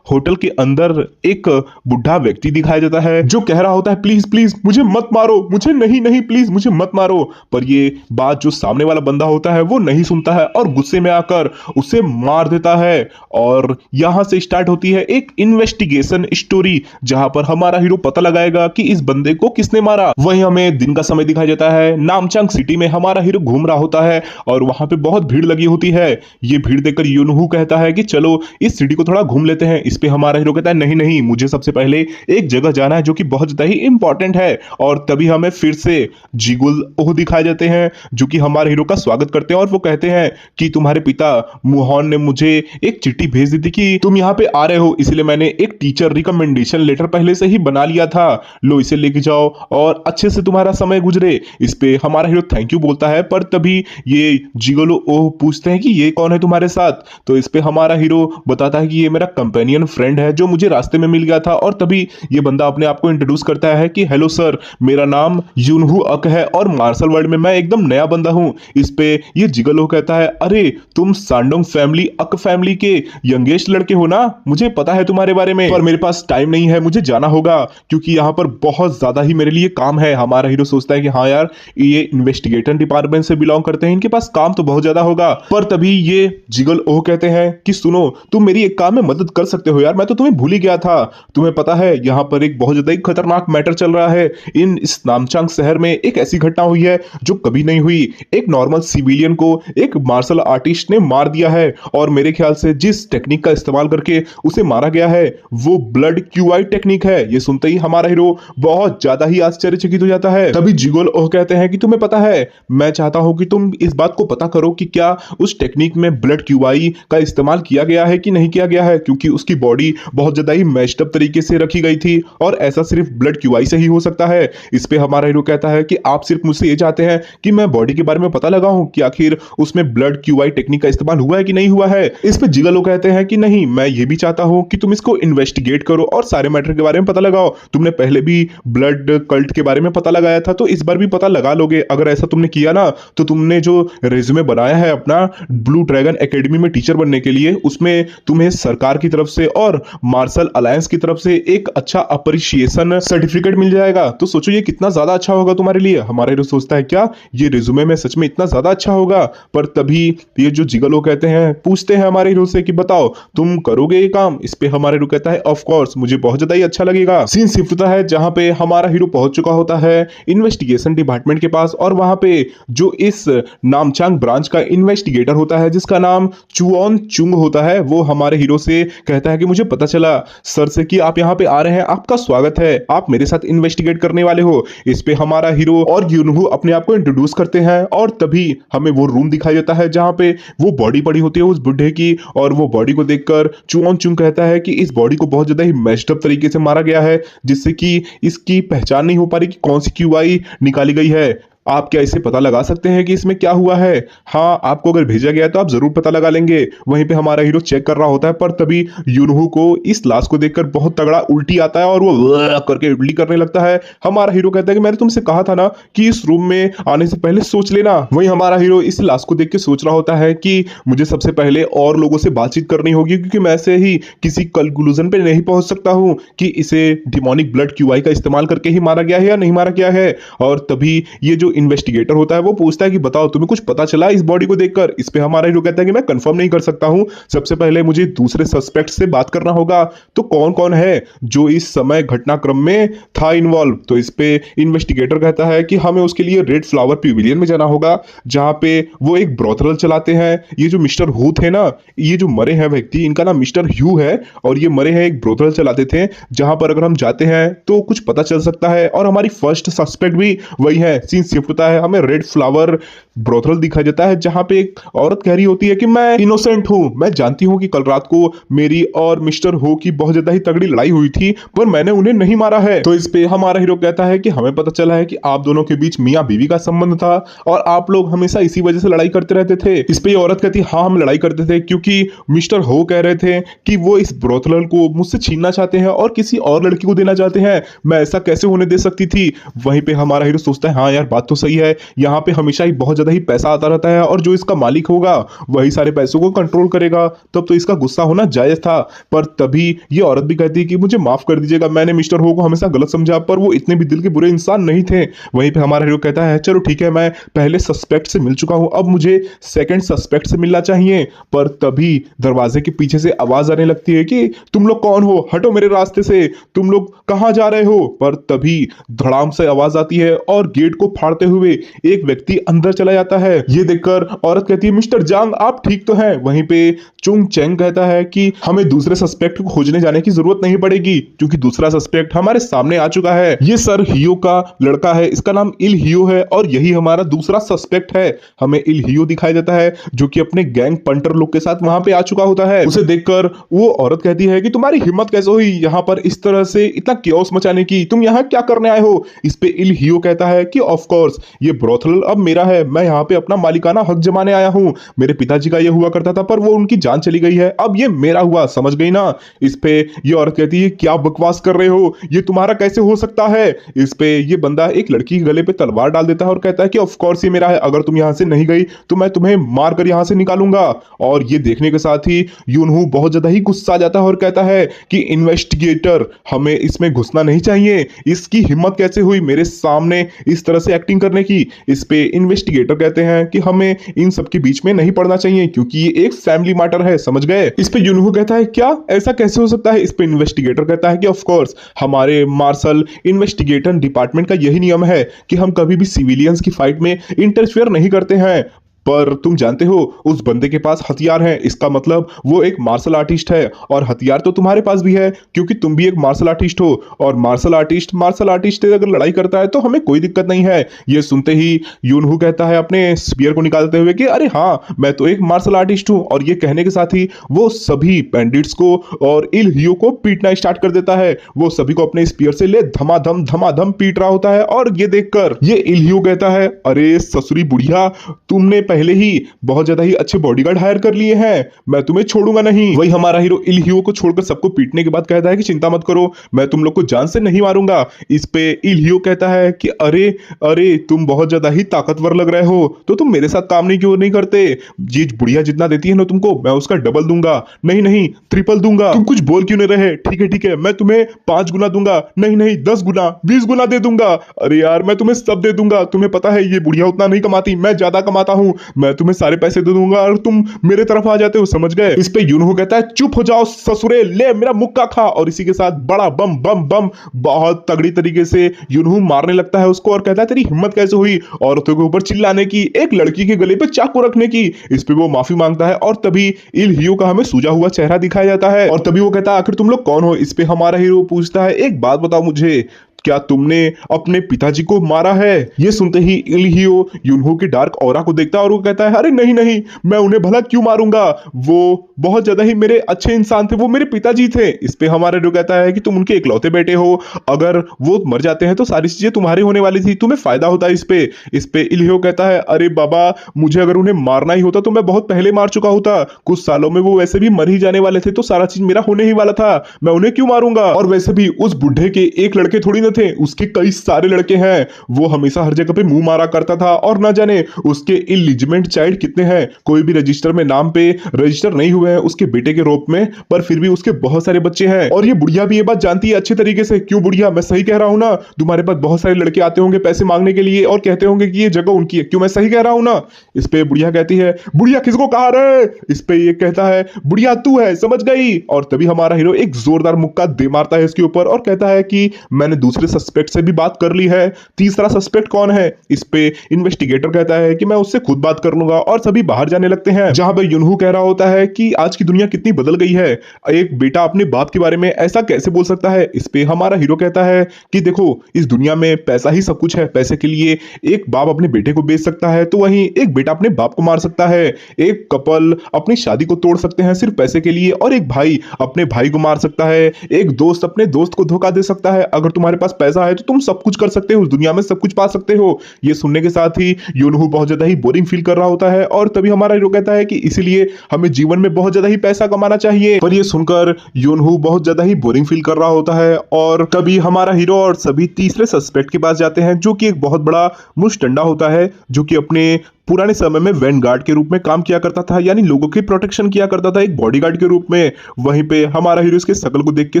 Speaker 1: होटल के अंदर एक बुढ़ा व्यक्ति दिखाया जाता है जो कह रहा होता है प्लीज प्लीज मुझे मत मारो, मुझे नहीं नहीं प्लीज मुझे मत मारो। पर ये बात जो सामने वाला बंदा होता है वो नहीं सुनता है और गुस्से में आकर उसे मार देता है। और यहां से स्टार्ट होती है एक इन्वेस्टिगेशन स्टोरी जहां पर हमारा हीरो पता लगाएगा कि इस बंदे को किसने मारा। वहीं हमें दिन का समय दिखाया जाता है, नामचांग सिटी में हमारा हीरो घूम रहा होता है और वहां पे बहुत भीड़ लगी होती है। ये भीड़ देखकर यूनहू कहता है कि चलो इस सिटी को थोड़ा घूम लेते हैं। इस पे हमारा हीरो कहता है नहीं नहीं, मुझे सबसे पहले एक जगह जाना है जो कि बहुत ज्यादा ही इंपॉर्टेंट है। और तभी हमें फिर से जिगुल ओह दिखाए जाते हैं जो कि हमारे हीरो का स्वागत करते हैं और वो कहते हैं कि तुम्हारे पिता मुहॉन ने मुझे एक चिट्ठी भेज दी थी कि तुम यहाँ पे आ रहे हो, इसलिए मैंने एक टीचर रिकमेंडेशन लेटर पहले से ही बना लिया था, लो इसे लेके जाओ और अच्छे से तुम्हारा समय गुजरे। इस पे हमारा हीरो थैंक यू बोलता है, पर तभी ये जिगोलो ओह पूछते हैं कि ये कौन है तुम्हारे साथ? तो इस पे हमारा हीरो बताता है कि ये मेरा कंपेनियन फ्रेंड है जो मुझे रास्ते में मिल गया था। और तभी ये बंदा अपने आप को इंट्रोड्यूस करता है कि हेलो सर, मेरा नाम यूनहू अक है और मार्शल वर्ल्ड में मैं एकदम नया बंदा हूं। इस पे ये जिगोलो कहता है अरे तुम सांडोंग फैमिली अक फैमिली के यंगेस्ट लड़के हो ना, मुझे पता है तुम्हारे बारे में, पर मेरे पास टाइम नहीं है, मुझे जाना होगा क्योंकि यहाँ पर बहुत ज्यादा ही मेरे लिए काम है। हमारा हीरो सोचता है कि हाँ यार, ये इन्वेस्टिगेटर डिपार्टमेंट से बिलोंग करते हैं, इनके पास काम तो बहुत ज्यादा होगा। पर तभी ये जिगल ओह कहते हैं कि सुनो, तुम मेरी एक काम में मदद कर सकते हो यार, मैं तो तुम्हें भूल ही गया था। तुम्हें पता है यहाँ पर एक बहुत ज्यादा ही खतरनाक मैटर चल रहा है। इस नामचांग शहर में एक ऐसी घटना हुई है जो कभी नहीं हुई। एक नॉर्मल सिविलियन को एक मार्शल आर्टिस्ट ने मार दिया है, और मेरे ख्याल से जिस टेक्निक का इस्तेमाल करके उसे मारा गया है वो ब्लड क्यूआई टेक्निक है। ये सुनते ही हमारा हीरो बहुत ज्यादा ही आश्चर्यचकित हो जाता है। तभी जिगल ओह कहते हैं कि तुम्हें पता है, मैं चाहता हूं कि तुम इस बात को पता करो कि क्या उस टेक्निक में ब्लड क्यूआई का इस्तेमाल किया गया है कि नहीं किया गया है, क्योंकि उसकी बॉडी बहुत ज्यादा ही मैश्ड अप तरीके से रखी गई थी और ऐसा सिर्फ ब्लड क्यूआई से ही हो सकता है। इस पे हमारा हीरो कहता है कि आप सिर्फ मुझसे ये चाहते हैं कि मैं बॉडी के बारे में पता लगाऊं कि आखिर उसमें ब्लड क्यूआई टेक्निक का इस्तेमाल हुआ है कि नहीं हुआ है। इस पे जिगल ओह कहते हैं कि नहीं, मैं ये भी चाहता हूं कि तुम इसको इन्वेस्टिगेट करो और सारे मैटर के बारे में पता लगाओ। तुमने पहले भी ब्लड कल्ट के बारे में पता लगाया था, तो इस बार भी पता लगा लोगे। अगर ऐसा तुमने किया ना, तो तुमने जो रेज्यूमे बनाया है अपना ब्लू ड्रैगन एकेडमी में टीचर बनने के लिए, उसमें तुम्हें सरकार की तरफ से और मार्शल अलायंस की तरफ से एक अच्छा अप्रिशिएशन सर्टिफिकेट मिल जाएगा। तो सोचो ये कितना ज्यादा अच्छा होगा तुम्हारे लिए। हमारा हीरो सोचता है क्या ये रिज्यूमे में सच में इतना ज्यादा अच्छा होगा। पर तभी ये जो जिगल ओह कहते हैं, पूछते हैं हमारे हीरो से कि बताओ तुम करोगे ये काम। इस पे हमारा हीरो कहता है ऑफ कोर्स, मुझे बहुत ज्यादा ही अच्छा लगेगा। सीन शिफ्ट होता है जहां पे हमारा हीरो पहुंच चुका होता है इन्वेस्टिगेशन डिपार्टमेंट के पास, और वहां पे जो इस नामचांग ब्रांच का इन्वेस्टिगेटर होता है जिसका नाम चुओन चुंग होता है, वो हमारे हीरो से कहता है कि मुझे पता चला सर से कि आप यहाँ पे आ रहे हैं, आपका स्वागत है, आप मेरे साथ इन्वेस्टिगेट करने वाले हो। इस पे हमारा हीरो और यूनहू अपने आप को इंट्रोड्यूस करते हैं, और तभी हमें वो रूम दिखाई देता है जहां पे वो बॉडी पड़ी होती है उस बुढ़े की, और वो बॉडी को देखकर चुओन चुंग कहता है कि इस बॉडी को बहुत ज्यादा ही मैश्ड अप तरीके से मारा गया है, जिससे कि इसकी पहचान नहीं हो पा रही कि कौन सी क्यूआई निकाली गई है। आप क्या इसे पता लगा सकते हैं कि इसमें क्या हुआ है? हाँ, आपको अगर भेजा गया तो आप जरूर पता लगा लेंगे। वहीं पे हमारा हीरो चेक कर रहा होता है, पर तभी यूनहू को इस लाश को देखकर बहुत तगड़ा उल्टी आता है और वो करके उल्टी करने लगता है। हमारा हीरो कहता है कि मैंने तुमसे कहा था ना कि इस रूम में आने से पहले सोच लेना। वहीं हमारा हीरो इस लाश को देख के सोच रहा होता है कि मुझे सबसे पहले और लोगों से बातचीत करनी होगी, क्योंकि मैं ऐसे ही किसी कंक्लूजन पे नहीं पहुंच सकता हूं कि इसे डिमोनिक ब्लड क्यूआई का इस्तेमाल करके ही मारा गया है या नहीं मारा गया है। और तभी ये जो इन्वेस्टिगेटर होता है वो पूछता है कि बताओ तुम्हें कुछ पता चला इस बॉडी को देखकर। इस पे हमारा हीरो कहता है कि मैं कंफर्म नहीं कर सकता हूं, सबसे पहले मुझे दूसरे सस्पेक्ट से बात करना होगा। तो कौन कौन है जो इस समय घटनाक्रम में था इन्वॉल्व? तो इस पे इन्वेस्टिगेटर कहता है कि हमें उसके लिए रेड फ्लावर पिविलियन में जाना होगा, जहां पे वो एक ब्रोथल चलाते हैं। ये जो मिस्टर हू थे ना, ये जो मरे हैं व्यक्ति, इनका नाम मिस्टर ह्यू है, और ये मरे हैं एक ब्रोथल चलाते थे, जहां पर अगर हम जाते हैं तो कुछ पता चल सकता है। और हमारी फर्स्ट सस्पेक्ट भी वही है। सीन शिफ्ट होता है, हमें रेड फ्लावर ब्रोथल दिखाई देता है, जहां पे एक औरत कह रही होती है कि मैं इनोसेंट हूं, मैं जानती हूं कि कल रात को मेरी और मिस्टर हो की बहुत ज्यादा ही तगड़ी लड़ाई हुई थी, पर मैंने उन्हें नहीं मारा है। तो इस पे हमारा हीरो कहता है कि हमें पता चला है कि आप दोनों के बीच मियां बीवी का संबंध था और आप लोग हमेशा इसी वजह से लड़ाई करते रहते थे। इस पे औरत कहती हाँ, हम लड़ाई करते थे क्योंकि मिस्टर हो कह रहे थे कि वो इस ब्रोथल को मुझसे छीनना चाहते हैं और किसी और लड़की को देना चाहते हैं, मैं ऐसा कैसे होने दे सकती थी। वहीं पे हमारा हीरो सोचता है हाँ यार, बात तो सही है, यहाँ पे हमेशा ही बहुत ज्यादा ही पैसा आता रहता है और जो इसका मालिक होगा वही सारे पैसों को कंट्रोल करेगा, तब तो इसका गुस्सा होना जायज था। पर तभी ये औरत भी कहती है कि मुझे माफ कर दीजिएगा, मैंने मिस्टर हो को हमेशा गलत समझा, पर वो इतने भी दिल के बुरे इंसान नहीं थे। वहीं पे हमारा हीरो कहता है चलो ठीक है, मैं पहले सस्पेक्ट से मिल चुका हूं, अब मुझे सेकंड सस्पेक्ट से मिलना चाहिए। पर तभी दरवाजे के पीछे से आवाज आने लगती है कि तुम लोग कौन हो, हटो मेरे रास्ते से, तुम लोग कहां जा रहे हो। पर तभी धड़ाम से आवाज आती है और गेट को फाड़ते हुए एक व्यक्ति अंदर चला जाता है। ये देखकर औरत कहती है मिस्टर जांग, आप ठीक तो हैं। वहीं पे चुंग चेंग कहता है कि हमें दूसरे सस्पेक्ट को खोजने जाने की जरूरत नहीं पड़ेगी, क्योंकि दूसरा सस्पेक्ट हमारे सामने आ चुका है। ये सर हियो का लड़का है, इसका नाम इल हियो है, और यही हमारा दूसरा सस्पेक्ट है। हमें इल हियो दिखाई देता है जो कि अपने गैंग पंटर लोग के साथ वहां पे आ चुका होता है। उसे देखकर वो औरत कहती है कि तुम्हारी हिम्मत कैसे हुई यहाँ पर इस तरह से इतना क्योस मचाने की, तुम यहाँ क्या करने आए हो। इस पे इल हियो कहता है कि ऑफ कोर्स ये ब्रोथल अब मेरा है, मैं यहाँ पे अपना मालिकाना हक जमाने आया हूँ। मेरे पिताजी का ये हुआ करता था पर वो उनकी जान चली गई है, अब ये मेरा हुआ, समझ गई ना। इस पे ये औरत कहती है क्या बकवास कर रहे हो, ये तुम्हारा कैसे हो सकता है। इस पे ये बंदा एक लड़की के गले पे तलवार डाल देता है और कहता है कि ऑफ कोर्स ये मेरा है, अगर तुम यहाँ से नहीं गई तो मैं तुम्हें मार कर यहाँ से निकालूंगा। और ये देखने के साथ ही यूनहू बहुत ज्यादा ही गुस्सा आ जाता है और कहता है कि इन्वेस्टिगेटर, हमें इसमें घुसना नहीं चाहिए, इसकी हिम्मत कैसे हुई मेरे सामने इस तरह से एक्टिंग करने की। इस पे इन्वेस्टिगेटर कहते हैं कि हमें इन सब के बीच में नहीं पड़ना चाहिए क्योंकि ये एक फैमिली मैटर है, समझ गए। इस पे यूनहू कहता है क्या ऐसा कैसे हो सकता है। इस पे इन्वेस्टिगेटर कहता है कि ऑफ कोर्स हमारे मार्शल इन्वेस्टिगेटर डिपार्टमेंट का यही नियम है कि हम कभी भी सिविलियंस की फाइट में इंटरफेयर नहीं करते हैं। पर तुम जानते हो उस बंदे के पास हथियार हैं, इसका मतलब वो एक मार्शल आर्टिस्ट है, और हथियार तो तुम्हारे पास भी है क्योंकि तुम भी एक मार्शल आर्टिस्ट हो, और मार्शल आर्टिस्ट से अगर लड़ाई करता है तो हमें कोई दिक्कत नहीं है। ये सुनते ही यूनहू कहता है अपने स्पीयर को निकालते हुए कि अरे हाँ मैं तो एक मार्शल आर्टिस्ट हूँ, और ये कहने के साथ ही वो सभी बैंडिट्स को और इल हियो को पीटना स्टार्ट कर देता है। वो सभी को अपने स्पीयर से ले धमाधम पीट रहा होता है, और ये देखकर ये इल हियो कहता है अरे ससुरी बुढ़िया, तुमने पहले ही बहुत ज्यादा ही अच्छे बॉडीगार्ड हायर कर लिए हैं, मैं तुम्हें छोड़ूंगा नहीं। वही हमारा हीरो इल हियो को छोड़कर सबको पीटने के बाद कहता है कि चिंता मत करो, मैं तुम लोग को जान से नहीं मारूंगा। इस पे इल हियो कहता है कि अरे अरे तुम बहुत ज्यादा ही ताकतवर लग रहे हो, तो तुम मेरे साथ काम नहीं क्यों नहीं करते। ये बुढ़िया जितना देती है ना तुमको, मैं उसका डबल दूंगा, नहीं ट्रिपल दूंगा। तुम कुछ बोल क्यों नहीं रहे। ठीक है मैं तुम्हें 5 गुना दूंगा, नहीं 10 गुना 20 गुना दे दूंगा। अरे यार मैं तुम्हें सब दे दूंगा, तुम्हें पता है ये बुढ़िया उतना नहीं कमाती, मैं ज्यादा कमाता हूँ, मैं तुम्हें सारे पैसे दे दूंगा और तुम मेरे तरफ आ जाते हो, समझ गए। इस पे यूनहू कहता है चुप हो जाओ ससुरे, ले मेरा मुक्का खा, और इसी के साथ बड़ा बम बम बम बहुत तगड़ी तरीके से यूनहू मारने लगता है उसको, और कहता है तेरी हिम्मत कैसे हुई औरतों के ऊपर चिल्लाने की, एक लड़की के गले पे चाकू रखने की। इस पे वो माफी मांगता है, और तभी इल हियो का हमें सूजा हुआ चेहरा दिखाया जाता है, और तभी वो कहता है आखिर तुम लोग कौन हो। इस पे हमारा हीरो पूछता है एक बात बताओ मुझे, क्या तुमने अपने पिताजी को मारा है। ये सुनते ही इल हियो यूनहू के डार्क ऑरा को देखता है और वो कहता है अरे नहीं मैं उन्हें भला क्यों मारूंगा, वो बहुत ज्यादा ही मेरे अच्छे इंसान थे, वो मेरे पिताजी थे। इस पे हमारा हीरो कहता है कि तुम उनके इकलौते बेटे हो, अगर वो मर जाते हैं तो सारी चीजें तुम्हारी होने वाली थी, तुम्हें फायदा होता है। इस पे इल हियो कहता है अरे बाबा मुझे अगर उन्हें मारना ही होता तो मैं बहुत पहले मार चुका होता, कुछ सालों में वो वैसे भी मर ही जाने वाले थे, तो सारा चीज मेरा होने ही वाला था, मैं उन्हें क्यों मारूंगा। और वैसे भी उस बुढ़े के एक लड़के थोड़ी ना थे, उसके कई सारे लड़के हैं, वो हमेशा हर जगह पे मुंह मारा करता था, और ना जाने उसके इलिजिमेंट चाइल्ड कितने हैं, कोई भी रजिस्टर में नाम पे रजिस्टर नहीं हुए हैं उसके बेटे के रूप में, पर फिर भी उसके बहुत सारे बच्चे हैं। और ये बुढ़िया भी ये बात जानती है अच्छे तरीके से। क्यों बुढ़िया, मैं सही कह रहा हूं ना, तुम्हारे पास बहुत सारे लड़के आते होंगे पैसे मांगने के लिए और कहते होंगे कि ये जगह उनकी है, क्यों मैं सही कह रहा हूं ना। इस पे बुढ़िया कहती है बुढ़िया किसको कहा रे। इस पे ये कहता है बुढ़िया तू है, समझ गई। और तभी हमारा हीरो एक जोरदार मुक्का दे मारता है इसके ऊपर और कहता है कि मैंने दूसरे सस्पेक्ट से भी बात कर ली है, तीसरा सस्पेक्ट कौन है। इस पे इन्वेस्टिगेटर कहता है कि मैं उससे खुद बात कर लूंगा, और सभी बाहर जाने लगते हैं, जहां पे यूनहू कह रहा होता है कि आज की दुनिया कितनी बदल गई है, एक बेटा अपने बाप के बारे में ऐसा कैसे बोल सकता है। इस पे हमारा हीरो कहता है कि देखो इस दुनिया में पैसा ही सब कुछ है, पैसे के लिए एक बाप अपने बेटे को बेच सकता है, तो वहीं एक बेटा अपने बाप को मार सकता है, एक कपल अपनी शादी को तोड़ सकते हैं सिर्फ पैसे के लिए, और एक भाई अपने भाई को मार सकता है, एक दोस्त अपने दोस्त को धोखा दे सकता है। अगर तुम्हारे पास पैसा है तो तुम सब कुछ कर सकते हो, उस दुनिया में सब कुछ पा सकते हो। ये सुनने के साथ ही यूनहू बहुत ज्यादा ही बोरिंग फील कर रहा होता है, और तभी हमारा हीरो कहता है कि इसीलिए हमें जीवन में बहुत ज्यादा ही पैसा कमाना चाहिए। पर ये सुनकर यूनहू बहुत ज्यादा ही बोरिंग फील कर रहा होता है, और तभी हमारा हीरो और सभी तीसरे सस्पेक्ट के पास जाते हैं, जो कि एक बहुत बड़ा मुस्टंडा होता है, जो कि अपने पुराने समय में वैनगार्ड के रूप में काम किया करता था, यानी लोगों की प्रोटेक्शन किया करता था एक बॉडीगार्ड के रूप में। वहीं पे हमारा हीरो इसके शकल को देख के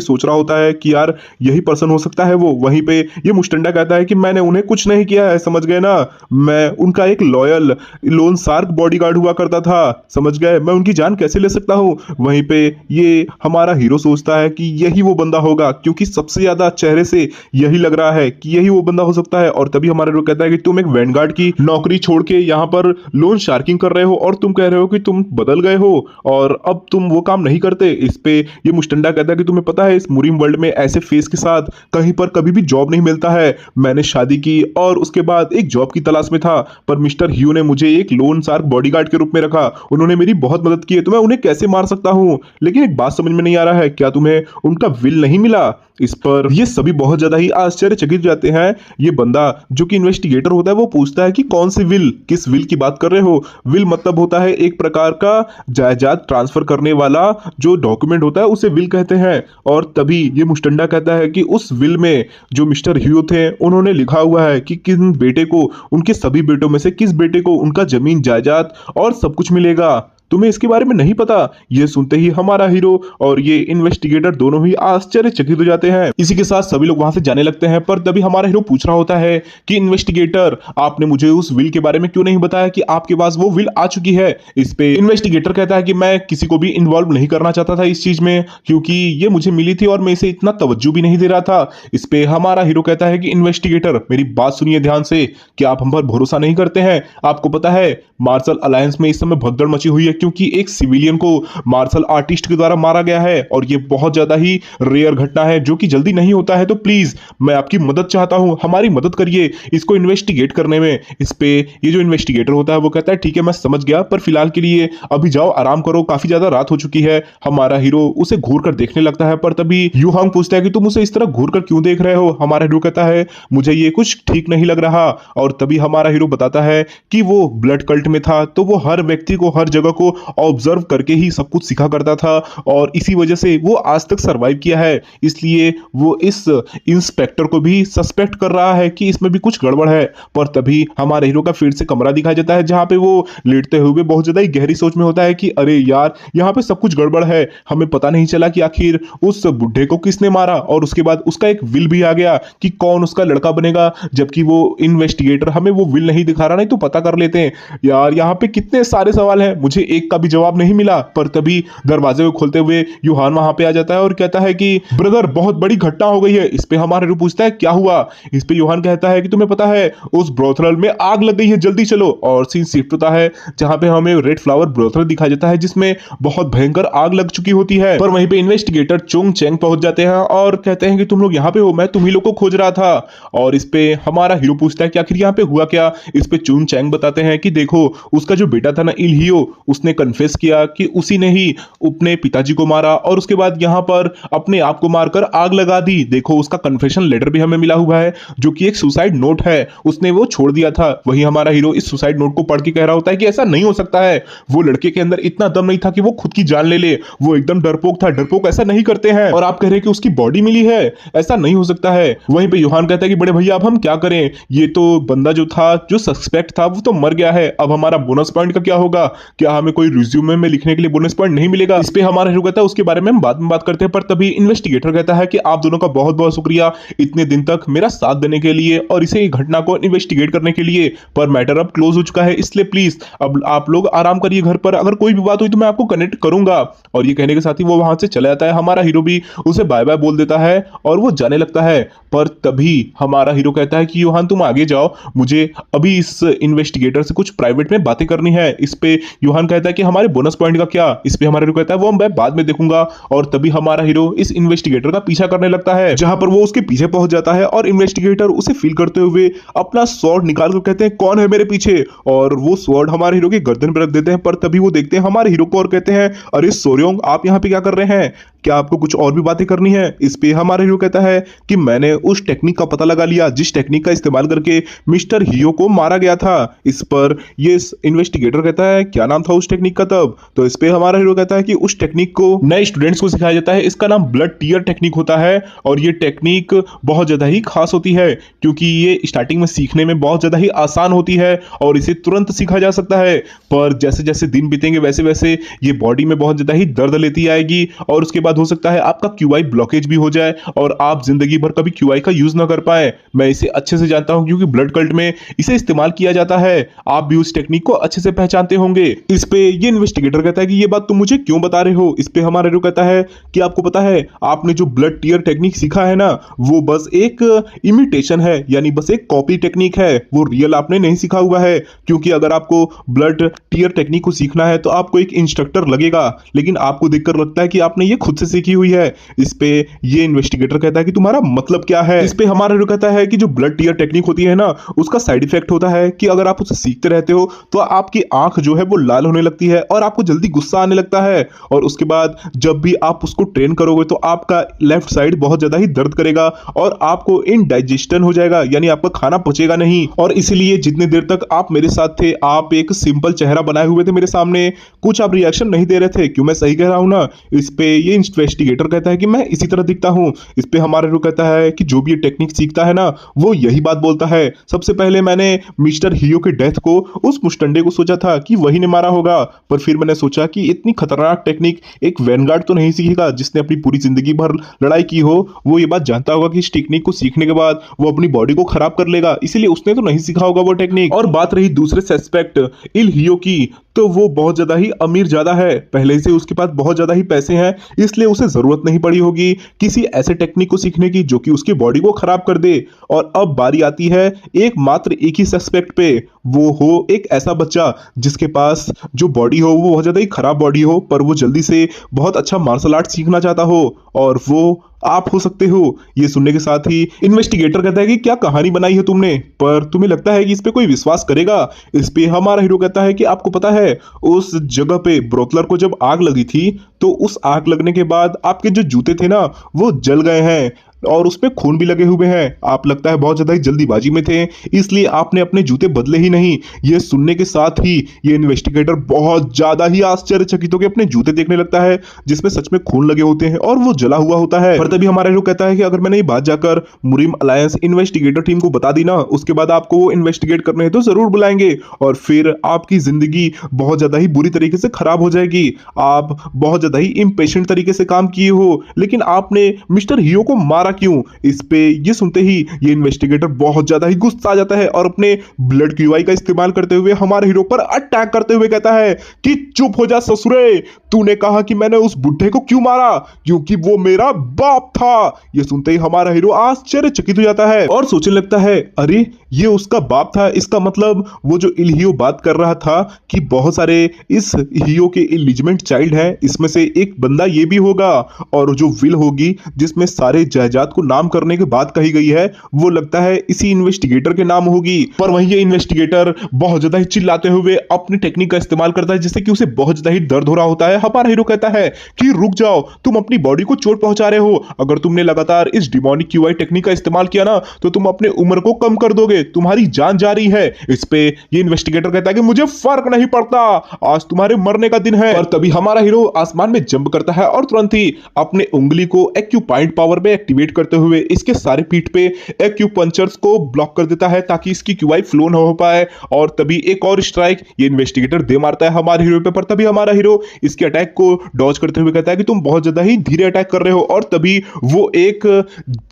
Speaker 1: सोच रहा होता है कि यार यही पर्सन हो सकता है वो। वहीं पे ये मुस्टंडा कहता है कि मैंने उन्हें कुछ नहीं किया है, समझ गए ना, मैं उनका एक लॉयल लोन शार्क बॉडीगार्ड हुआ करता था, समझ गए, मैं उनकी जान कैसे ले सकता हूँ। वहीं पे ये हमारा हीरो सोचता है कि यही वो बंदा होगा, क्योंकि सबसे ज्यादा चेहरे से यही लग रहा है कि यही वो बंदा हो सकता है। और तभी हमारा हीरो कहता है कि तुम एक वैनगार्ड की नौकरी छोड़ के यहाँ पर लोन शार्किंग कर रहे हो, और तुम कह रहे हो कि तुम बदल गए हो और अब तुम वो काम नहीं करते। इस पे ये मुस्टंडा कहता है कि तुम्हें पता है इस मुरीम वर्ल्ड में ऐसे फेस के साथ कहीं पर कभी भी जॉब नहीं मिलता है। मैंने शादी की और उसके बाद एक जॉब की तलाश में था, पर मिस्टर ह्यू ने मुझे एक लोन शार्क बॉडीगार्ड के रूप में रखा, उन्होंने मेरी बहुत मदद की है, तो मैं उन्हें कैसे मार सकता हूं। लेकिन एक बात समझ में नहीं आ रहा है, क्या तुम्हें उनका विल नहीं मिला। इस पर ये सभी बहुत ज्यादा ही आश्चर्यचकित हो जाते हैं। ये बंदा जो कि इन्वेस्टिगेटर होता है वो पूछता है कि कौन सी विल, किस विल की बात कर रहे हो। विल मतलब होता है एक प्रकार का जायदाद ट्रांसफर करने वाला जो डॉक्यूमेंट होता है उसे विल कहते हैं। और तभी ये मुस्टंडा कहता है कि उस विल में जो मिस्टर ह्यू थे उन्होंने लिखा हुआ है कि किन बेटे को, उनके सभी बेटों में से किस बेटे को उनका जमीन जायदाद और सब कुछ मिलेगा। तुम्हें इसके बारे में नहीं पता। ये सुनते ही हमारा हीरो और ये इन्वेस्टिगेटर दोनों ही आश्चर्यचकित हो जाते हैं। इसी के साथ सभी लोग वहां से जाने लगते हैं, पर तभी हमारा हीरो पूछ रहा होता है कि इन्वेस्टिगेटर, आपने मुझे उस विल के बारे में क्यों नहीं बताया कि आपके पास वो विल आ चुकी है। इस पे इन्वेस्टिगेटर कहता है कि मैं किसी को भी इन्वॉल्व नहीं करना चाहता था इस चीज में, क्योंकि ये मुझे मिली थी और मैं इसे इतना तवज्जो भी नहीं दे रहा था। इस पे हमारा हीरो कहता है कि इन्वेस्टिगेटर, मेरी बात सुनिए ध्यान से, कि आप हम पर भरोसा नहीं करते हैं। आपको पता है मार्शल अलायंस में इस समय भगदड़ मची हुई है, क्योंकि एक सिविलियन को मार्शल आर्टिस्ट के द्वारा मारा गया है और ये बहुत ज्यादा ही रेयर घटना है जो कि जल्दी नहीं होता है। तो प्लीज मैं आपकी मदद चाहता हूं, हमारी मदद करिए इसको इन्वेस्टिगेट करने में। इस पे ये जो इन्वेस्टिगेटर होता है वो कहता है ठीक है मैं समझ गया, पर फिलहाल के लिए अभी जाओ आराम करो, काफी ज्यादा रात हो चुकी है। हमारा हीरो उसे घूर कर देखने लगता है, पर तभी यूहांग पूछता है कि तुम उसे इस तरह घूर कर क्यों देख रहे हो। हमारा हीरो कहता है मुझे ये कुछ ठीक नहीं लग रहा। और तभी हमारा हीरो बताता है कि वो ब्लड कल्ट में था, तो वो हर व्यक्ति को हर जगह को ऑब्जर्व करके ही सब कुछ सीखा करता था और इसी वजह से वो आज तक सरवाइव किया है। इसलिए वो इस इंस्पेक्टर को भी सस्पेक्ट कर रहा है कि इसमें भी कुछ गड़बड़ है। पर तभी हमारे हीरो का फिर से कमरा दिखाया जाता है जहां पे वो लेटते हुए बहुत ज्यादा ही गहरी सोच में होता है कि अरे यार यहाँ पे सब कुछ गड़बड़ है, हमें पता नहीं चला कि आखिर उस बुढ़े को किसने मारा। और उसके बाद उसका एक विल भी आ गया कि कौन उसका लड़का बनेगा, जबकि वो इन्वेस्टिगेटर हमें वो विल नहीं दिखा रहा। नहीं तो पता कर लेते हैं। यार यहाँ पे कितने सारे सवाल हैं, मुझे एक का भी जवाब नहीं मिला। पर तभी दरवाजे को खोलते हुए यूहान वहां पे आ जाता है और कहता है कि ब्रदर बहुत बड़ी घटना हो गई है। इस पे हमारा हीरो पूछता है क्या हुआ। इस पे यूहान कहता है कि तुम्हें पता है उस ब्रोथल में आग लग गई है, जल्दी चलो। और सीन शिफ्ट होता है जहां पे हमें रेड फ्लावर ब्रोथल दिखाया जाता है जिसमें बहुत भयंकर आग लग चुकी होती है। पर वहीं पे इन्वेस्टिगेटर चोंग चेंग पहुंच जाते हैं और कहते हैं कि तुम लोग यहाँ पे हो, मैं तुम ही लोग को खोज रहा था। और इस पे हमारा हीरो पूछता है कि आखिर यहाँ पे हुआ क्या। इस पे चोंग चेंग बताते हैं कि देखो उसका जो बेटा था ना इलहियो, उसने कन्फेस किया कि उसी ने ही अपने पिताजी को मारा और उसके बाद यहाँ पर अपने आप को मारकर आग लगा दी। देखो उसका कन्फेशन लेटर भी हमें मिला हुआ है जो कि एक सुसाइड नोट है, उसने वो छोड़ दिया था। वही हमारा हीरो इस सुसाइड नोट को पढ़ के कह रहा होता है कि ऐसा नहीं हो सकता है, वो लड़के के अंदर इतना दम नहीं था कि वो खुद की जान ले ले, वो एकदम डरपोक था, डरपोक ऐसा नहीं करते हैं। और आप कह रहे हैं कि उसकी बॉडी मिली है, ऐसा नहीं हो सकता है। वहीं पे यूहान कहता है कि बड़े भैया अब हम क्या करें, ये तो बंदा जो था, जो सस्पेक्ट था वो तो मर गया है, अब हमारा बोनस पॉइंट का क्या होगा, क्या हमें कोई रिज्यूमे में लिखने के लिए बोनस पॉइंट नहीं मिलेगा। इस पे हमारा हीरो कहता है उसके बारे में हम बाद में बात करते हैं। पर तभी इन्वेस्टिगेटर कहता है कि आप दोनों का बहुत बहुत शुक्रिया इतने दिन तक मेरा साथ देने के लिए और इसे घटना को इन्वेस्टिगेट करने के लिए, पर मैटर अब क्लोज हो चुका है, इसलिए प्लीज अब आप लोग आराम करिए घर पर, अगर कोई भी बात हुई तो मैं आपको कनेक्ट करूंगा। और ये कहने के साथ ही वो वहां से चला जाता है। हमारा हीरो भी उसे बाय बाय बोल देता है और वो जाने लगता है। पर तभी हमारा हीरो कहता है कि यूहान तुम आगे जाओ, मुझे अभी इस इन्वेस्टिगेटर से कुछ प्राइवेट में बातें करनी है। इस पे यूहान कहता है कि हमारे बोनस पॉइंट का क्या। इस पे हमारा हीरो कहता है वो मैं बाद में देखूंगा। और तभी हमारा हीरो इस इन्वेस्टिगेटर का पीछा करने लगता है जहां पर वो उसके पीछे पहुंच जाता है और इन्वेस्टिगेटर उसे फील करते हुए अपना स्वॉर्ड निकाल कर कहते हैं कौन है मेरे पीछे, और वो स्वॉर्ड हमारे हीरो की गर्दन पर रख देते हैं। पर तभी वो देखते हैं हमारे हीरो को और कहते हैं अरे सोर्योंग आप यहाँ पे क्या कर रहे हैं, क्या आपको कुछ और भी बातें करनी है। इस पे हमारा हीरो कहता है कि मैंने उस टेक्निक का पता लगा लिया जिस टेक्निक का इस्तेमाल करके मिस्टर हियो को मारा गया था। इस पर ये इन्वेस्टिगेटर कहता है क्या नाम था उस टेक्निक का तब। तो इस पे हमारा हीरो कहता है कि उस टेक्निक को नए स्टूडेंट्स को सिखाया जाता है, इसका नाम ब्लड टीयर टेक्निक होता है और ये टेक्निक बहुत ज्यादा ही खास होती है क्योंकि ये स्टार्टिंग में सीखने में बहुत ज्यादा ही आसान होती है और इसे तुरंत सीखा जा सकता है। पर जैसे जैसे दिन बीतेंगे वैसे वैसे ये बॉडी में बहुत ज्यादा ही दर्द लेती आएगी और उसके बाद हो सकता है आपका क्यूआई ब्लॉकेज भी हो जाए और आप जिंदगी भर कभी क्यूआई का यूज ना कर पाए। मैं इसे अच्छे से जानता हूं क्योंकि ब्लड कल्ट में इसे इस्तेमाल किया जाता है, आप भी उस टेक्निक को अच्छे से पहचानते होंगे। इस पे ये इन्वेस्टिगेटर कहता है कि ये बात तुम मुझे क्यों बता रहे हो। इस पे हमारा हीरो कहता है कि आपको पता है आपने जो ब्लड टीयर टेक्निक सीखा है ना वो बस एक इमिटेशन है, यानी बस एक कॉपी टेक्निक है, वो रियल आपने नहीं सीखा हुआ है। क्योंकि अगर आपको ब्लड टीयर टेक्निक को सीखना है तो आपको एक इंस्ट्रक्टर लगेगा, लेकिन आपको देखकर लगता है कि आपने ये खुद से से सीखी हुई है। इस पे ये इन्वेस्टिगेटर कहता है कि तुम्हारा मतलब क्या है। इस पे हमारा हीरो कहता है कि जो ब्लड टीयर टेक्निक होती है ना, उसका साइड इफेक्ट होता है कि अगर आप उसे सीखते रहते हो तो आपकी आंख जो है वो लाल होने लगती है और आपको जल्दी गुस्सा आने लगता है, और उसके बाद जब भी आप उसको ट्रेन करोगे तो आपका लेफ्ट साइड बहुत ज्यादा ही दर्द करेगा और आपको इनडाइजेशन हो जाएगा, यानी आपका खाना पचेगा नहीं। और इसलिए जितनी देर तक आप मेरे साथ थे, आप एक सिंपल चेहरा बनाए हुए थे मेरे सामने, कुछ आप रिएक्शन नहीं दे रहे थे। क्यों मैं सही कह रहा हूं ना? इस पे ये इन्वेस्टिगेटर कहता है कि मैं इसी तरह दिखता हूं। इस पे हमारा हीरो कहता है कि जो भी ये टेक्निक सीखता है ना, वो यही बात बोलता है। सबसे पहले मैंने मिस्टर हियो के डेथ को उस मुस्टंडे को सोचा था कि वही ने मारा होगा, पर फिर मैंने सोचा कि इतनी खतरनाक टेक्निक एक वैनगार्ड तो नहीं सीखेगा जिसने अपनी पूरी जिंदगी भर लड़ाई की हो। वो ये बात जानता होगा कि इस टेक्निक को सीखने के बाद वो अपनी बॉडी को खराब कर लेगा, इसीलिए उसने तो नहीं सीखा होगा वो टेक्निक। और बात रही दूसरे सस्पेक्ट इल हियो की, तो वो बहुत ज्यादा ही अमीर ज्यादा है, पहले से उसके पास बहुत ज्यादा ही पैसे हैं, इसलिए उसे जरूरत नहीं पड़ी होगी किसी ऐसे टेक्निक को सीखने की जो कि उसकी बॉडी को खराब कर दे। और अब बारी आती है एकमात्र एक ही सस्पेक्ट पे, वो हो एक ऐसा बच्चा जिसके पास जो बॉडी हो वो बहुत ज्यादा ही खराब बॉडी हो, पर वो जल्दी से बहुत अच्छा मार्शल आर्ट सीखना चाहता हो, और वो आप हो सकते हो। ये सुनने के साथ ही इन्वेस्टिगेटर कहता है कि क्या कहानी बनाई है तुमने, पर तुम्हें लगता है कि इस पे कोई विश्वास करेगा? इस पे हमारा हीरो कहता है कि आपको पता है उस जगह पे ब्रोथलर को जब आग लगी थी, तो उस आग लगने के बाद आपके जो जूते थे ना वो जल गए हैं और उसमें खून भी लगे हुए हैं। आप लगता है बहुत ज्यादा ही जल्दीबाजी में थे, इसलिए आपने अपने जूते बदले ही नहीं। ये सुनने के साथ ही ये इन्वेस्टिगेटर बहुत ज्यादा ही आश्चर्यचकित होकर अपने जूते देखने लगता है जिसमें सच में खून लगे होते हैं और वो जला हुआ होता है। पर तभी हमारा हीरो कहता है कि अगर मैंने ये बात जाकर मुरीम अलायंस इन्वेस्टिगेटर टीम को बता दी ना, उसके बाद आपको वो इन्वेस्टिगेट करने हैं तो जरूर बुलाएंगे, और फिर आपकी जिंदगी बहुत ज्यादा ही बुरी तरीके से खराब हो जाएगी। आप बहुत ज्यादा ही इम्पेशेंट तरीके से काम किए हो, लेकिन आपने मिस्टर हियो को मारा क्यों? इस पे ये सुनते ही ये इन्वेस्टिगेटर बहुत ज्यादा ही गुस्सा आ जाता है और अपने ब्लड क्यूआई का इस्तेमाल करते हुए हमारे हीरो पर अटैक करते हुए कहता है कि चुप हो जा ससुरे, तूने कहा कि मैंने उस बुढ़े को क्यों मारा? क्योंकि वो मेरा बाप था। ये सुनते ही हमारा हीरो आश्चर्यचकित हो जाता है और सोचने लगता है, अरे ये उसका बाप था, इसका मतलब वो जो इलहियो बात कर रहा था कि बहुत सारे इस हियो के इलिजिमेंट चाइल्ड हैं, इसमें से एक बंदा ये भी होगा, और जो विल होगी जिसमें सारे जायदाद को नाम करने की बात कही गई है, वो लगता है इसी इन्वेस्टिगेटर के नाम होगी। पर वहीं ये इन्वेस्टिगेटर बहुत ज्यादा ही चिल्लाते हुए अपनी टेक्निक का इस्तेमाल करता है जिससे कि उसे बहुत ज्यादा ही दर्द हो रहा होता है। हमारा हीरो कहता है कि रुक जाओ, तुम अपनी बॉडी को चोट पहुंचा रहे हो। अगर तुमने लगातार इस डिमोनिक क्यूआई टेक्निक का इस्तेमाल किया ना, तो तुम अपने उम्र को कम कर दोगे, तुम्हारी जान जा रही है। इस पे ये इन्वेस्टिगेटर कहता है कि मुझे फर्क नहीं पड़ता, आज तुम्हारे मरने का दिन है। और तभी हमारा हीरो आसमान में जंप करता है और तुरंत ही अपने उंगली को एक्यूपॉइंट पावर में एक्टिवेट करते हुए इसके सारे पीठ पे एक्यूपंक्चर्स को ब्लॉक कर देता है ताकि इसकी क्यूआई फ्लो ना हो पाए। और तभी एक और स्ट्राइक ये इन्वेस्टिगेटर दे मारता है हमारे हीरो पे, पर तभी हमारा हीरो इसके अटैक को डॉज करते हुए कहता है कि तुम बहुत ज्यादा ही धीरे अटैक कर रहे हो, और तभी वो एक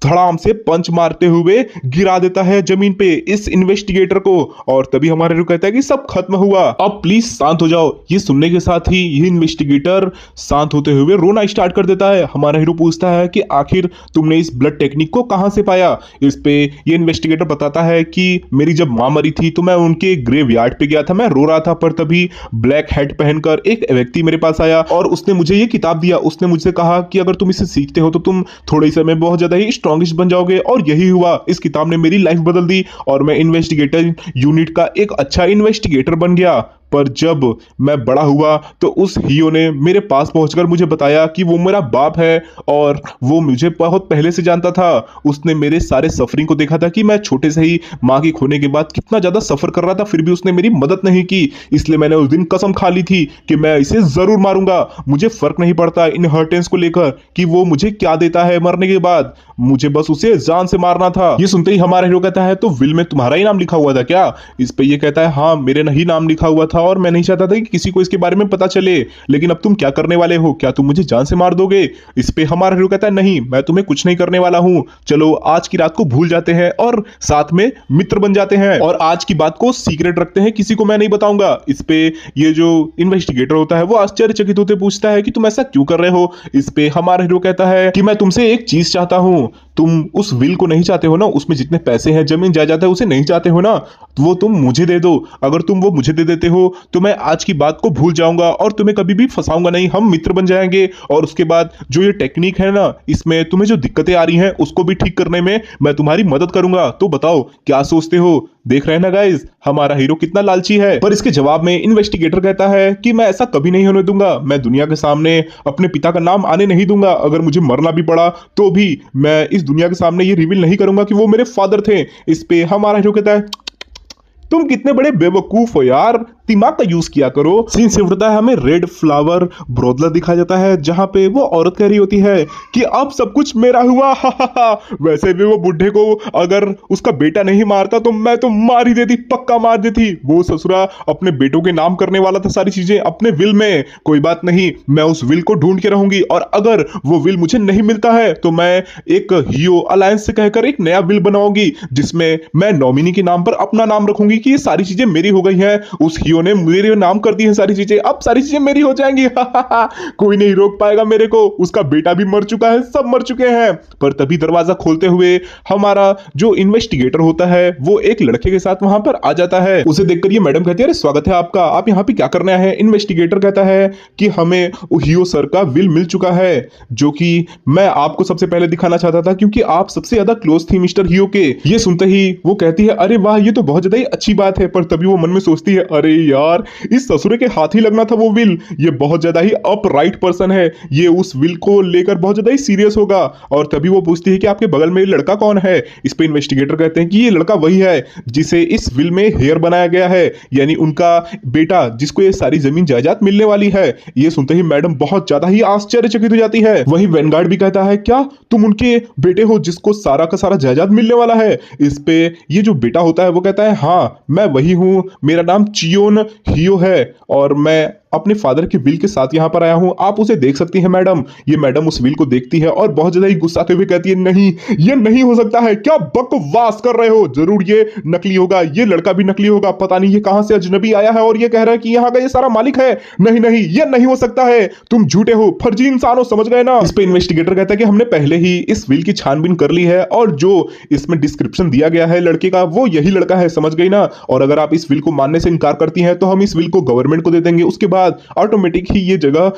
Speaker 1: धड़ाम से पंच मारते हुए गिरा देता है जमीन पे इस इन्वेस्टिगेटर को। और तभी हमारा हीरो कहता है कि सब खत्म हुआ, अब प्लीज शांत हो जाओ। ये सुनने के साथ ही ये इन्वेस्टिगेटर शांत होते हुए रोना स्टार्ट कर देता है। हमारा हीरो पूछता है कि आखिर तुमने इस ब्लड टेक्निक को कहां से पाया? इस पे ये इन्वेस्टिगेटर बताता है कि मेरी जब मां मरी थी तो मैं उनके ग्रेवयार्ड पे गया था, मैं रो रहा था, पर तभी ब्लैक हैट पहनकर एक व्यक्ति मेरे पास आया और उसने मुझे ये किताब दिया। उसने मुझसे कहा कि अगर तुम इसे सीखते हो तो तुम थोड़े समय में बहुत ज्यादा ही स्ट्रॉन्गिस्ट बन जाओगे, और यही हुआ। इस किताब ने मेरी लाइफ बदल दी और मैं इन्वेस्टिगेटर यूनिट का एक अच्छा इन्वेस्टिगेटर बन गया। पर जब मैं बड़ा हुआ तो उस हियो ने मेरे पास पहुंचकर मुझे बताया कि वो मेरा बाप है और वो मुझे बहुत पहले से जानता था। उसने मेरे सारे सफरिंग को देखा था कि मैं छोटे से ही मां के खोने के बाद कितना ज्यादा सफर कर रहा था, फिर भी उसने मेरी मदद नहीं की। इसलिए मैंने उस दिन कसम खा ली थी कि मैं इसे जरूर मारूंगा। मुझे फर्क नहीं पड़ता इनहेरिटेंस को लेकर कि वो मुझे क्या देता है मरने के बाद, मुझे बस उसे जान से मारना था। ये सुनते ही हमारा हीरो कहता है तो विल में तुम्हारा ही नाम लिखा हुआ था क्या? इस पे ये कहता है हाँ मेरे ही नाम लिखा हुआ था और मैं नहीं चाहता था कि किसी को इसके बारे में पता चले, लेकिन अब तुम क्या करने वाले हो? क्या तुम मुझे जान से मार दोगे? इस पे हमारा हीरो कहता है नहीं, मैं तुम्हें कुछ नहीं करने वाला हूं, चलो आज की रात को भूल जाते हैं और साथ में मित्र बन जाते हैं, और आज की बात को सीक्रेट रखते हैं, किसी को मैं नहीं बताऊंगा। इस पे ये जो इन्वेस्टिगेटर होता है वो आश्चर्यचकित होते पूछता है कि तुम ऐसा क्यों कर रहे हो? इस पे हमारा हीरो कहता है कि मैं तुमसे एक चीज चाहता हूं, तुम उस विल को नहीं चाहते हो ना, उसमें जितने पैसे हैं जमीन जायदाद है उसे नहीं चाहते हो ना, तो वो तुम मुझे दे दो। अगर तुम वो मुझे दे देते हो तो मैं आज की बात को भूल जाऊंगा और तुम्हें कभी भी फंसाऊंगा नहीं, हम मित्र बन जाएंगे। और उसके बाद जो ये टेक्निक है ना, इसमें तुम्हें जो दिक्कतें आ रही हैं उसको भी ठीक करने में मैं तुम्हारी मदद करूंगा। तो बताओ क्या सोचते हो? देख रहे हैं ना गाइस, हमारा हीरो कितना लालची है। पर इसके जवाब में इन्वेस्टिगेटर कहता है कि मैं ऐसा कभी नहीं होने दूंगा, मैं दुनिया के सामने अपने पिता का नाम आने नहीं दूंगा। अगर मुझे मरना भी पड़ा तो भी मैं इस दुनिया के सामने ये रिवील नहीं करूंगा कि वो मेरे फादर थे। इस पे हमारा हीरो कहता है तुम कितने बड़े बेवकूफ हो यार, दिमाग का यूज किया करो। सीन से उठता है, हमें रेड फ्लावर ब्रोदलर दिखाया जाता है जहां पे वो औरत कह रही होती है कि अब सब कुछ मेरा हुआ। वैसे भी वो बुढ़े को अगर उसका बेटा नहीं मारता तो मैं तो मार ही देती, पक्का मार देती। वो ससुरा अपने बेटों के नाम करने वाला था सारी चीजें अपने विल में। कोई बात नहीं, मैं उस विल को ढूंढ के रहूंगी और अगर वो विल मुझे नहीं मिलता है तो मैं एक हियो अलायंस से कहकर एक नया विल बनाऊंगी जिसमें मैं नॉमिनी के नाम पर अपना नाम रखूंगी कि ये सारी चीजें मेरी हो गई हैं। उस हियो ने मेरे नाम कर दी है सारी चीजें, अब सारी चीजें मेरी हो जाएंगी। कोई नहीं रोक पाएगा मेरे को। उसका बेटा भी मर चुका है, सब मर चुके हैं। पर तभी दरवाजा खोलते हुए हमारा जो इन्वेस्टिगेटर होता है वो एक लड़के के साथ वहां पर आ जाता है। उसे देखकर ये मैडम कहती है अरे स्वागत है आपका, आप यहाँ पे क्या करने आए हैं? इन्वेस्टिगेटर कहता है कि हमें हियो सर का विल मिल चुका है जो कि मैं आपको सबसे पहले दिखाना चाहता था क्योंकि आप सबसे ज्यादा क्लोज थी मिस्टर हियो के। ये सुनते ही वो कहती है अरे वाह, ये तो बहुत ज्यादा ही अच्छी बात है। पर तभी वो मन में सोचती है अरे यार, इस ससुरे के हाथ ही लगना था वो विल। ये बहुत ज्यादा ही अपराइट पर्सन है, ये उस विल को लेकर बहुत ज्यादा ही सीरियस होगा। और तभी वो पूछती है कि आपके बगल में ये लड़का कौन है? इस पे इन्वेस्टिगेटर कहते हैं कि ये लड़का वही है जिसे इस विल में हेयर बनाया गया है, यानी उनका बेटा जिसको ये सारी जमीन जायदाद मिलने वाली है। ये सुनते ही मैडम बहुत ज्यादा ही आश्चर्यचकित हो जाती है। वही वैनगार्ड भी कहता है क्या तुम उनके बेटे हो जिसको सारा का सारा जायदाद मिलने वाला है? इस पे ये जो बेटा होता है वो कहता है हाँ मैं वही हूं, मेरा नाम चियोन हियो है और मैं अपने फादर के विल के साथ यहां पर आया हूं, आप उसे देख सकती हैं मैडम। ये मैडम उस विल को देखती है और बहुत ज्यादा ही गुस्साते हुए कहती है नहीं, ये नहीं हो सकता है, क्या बकवास कर रहे हो, जरूर ये नकली होगा, ये लड़का भी नकली होगा, पता नहीं ये कहां से अजनबी आया है और ये कह रहा है कि यहाँ का ये सारा मालिक है। नहीं नहीं, ये नहीं हो सकता है, तुम झूठे हो, फर्जी इंसान हो, समझ गए ना? इस पे इन्वेस्टिगेटर कहता है कि हमने पहले ही इस विल की छानबीन कर ली है और जो इसमें डिस्क्रिप्शन दिया गया है लड़के का वो यही लड़का है, समझ गई ना? और अगर आप इस विल को मानने से इनकार करती हैं तो हम इस विल को गवर्नमेंट को दे देंगे, उसके बाद ऑटोमेटिक ही ये जगह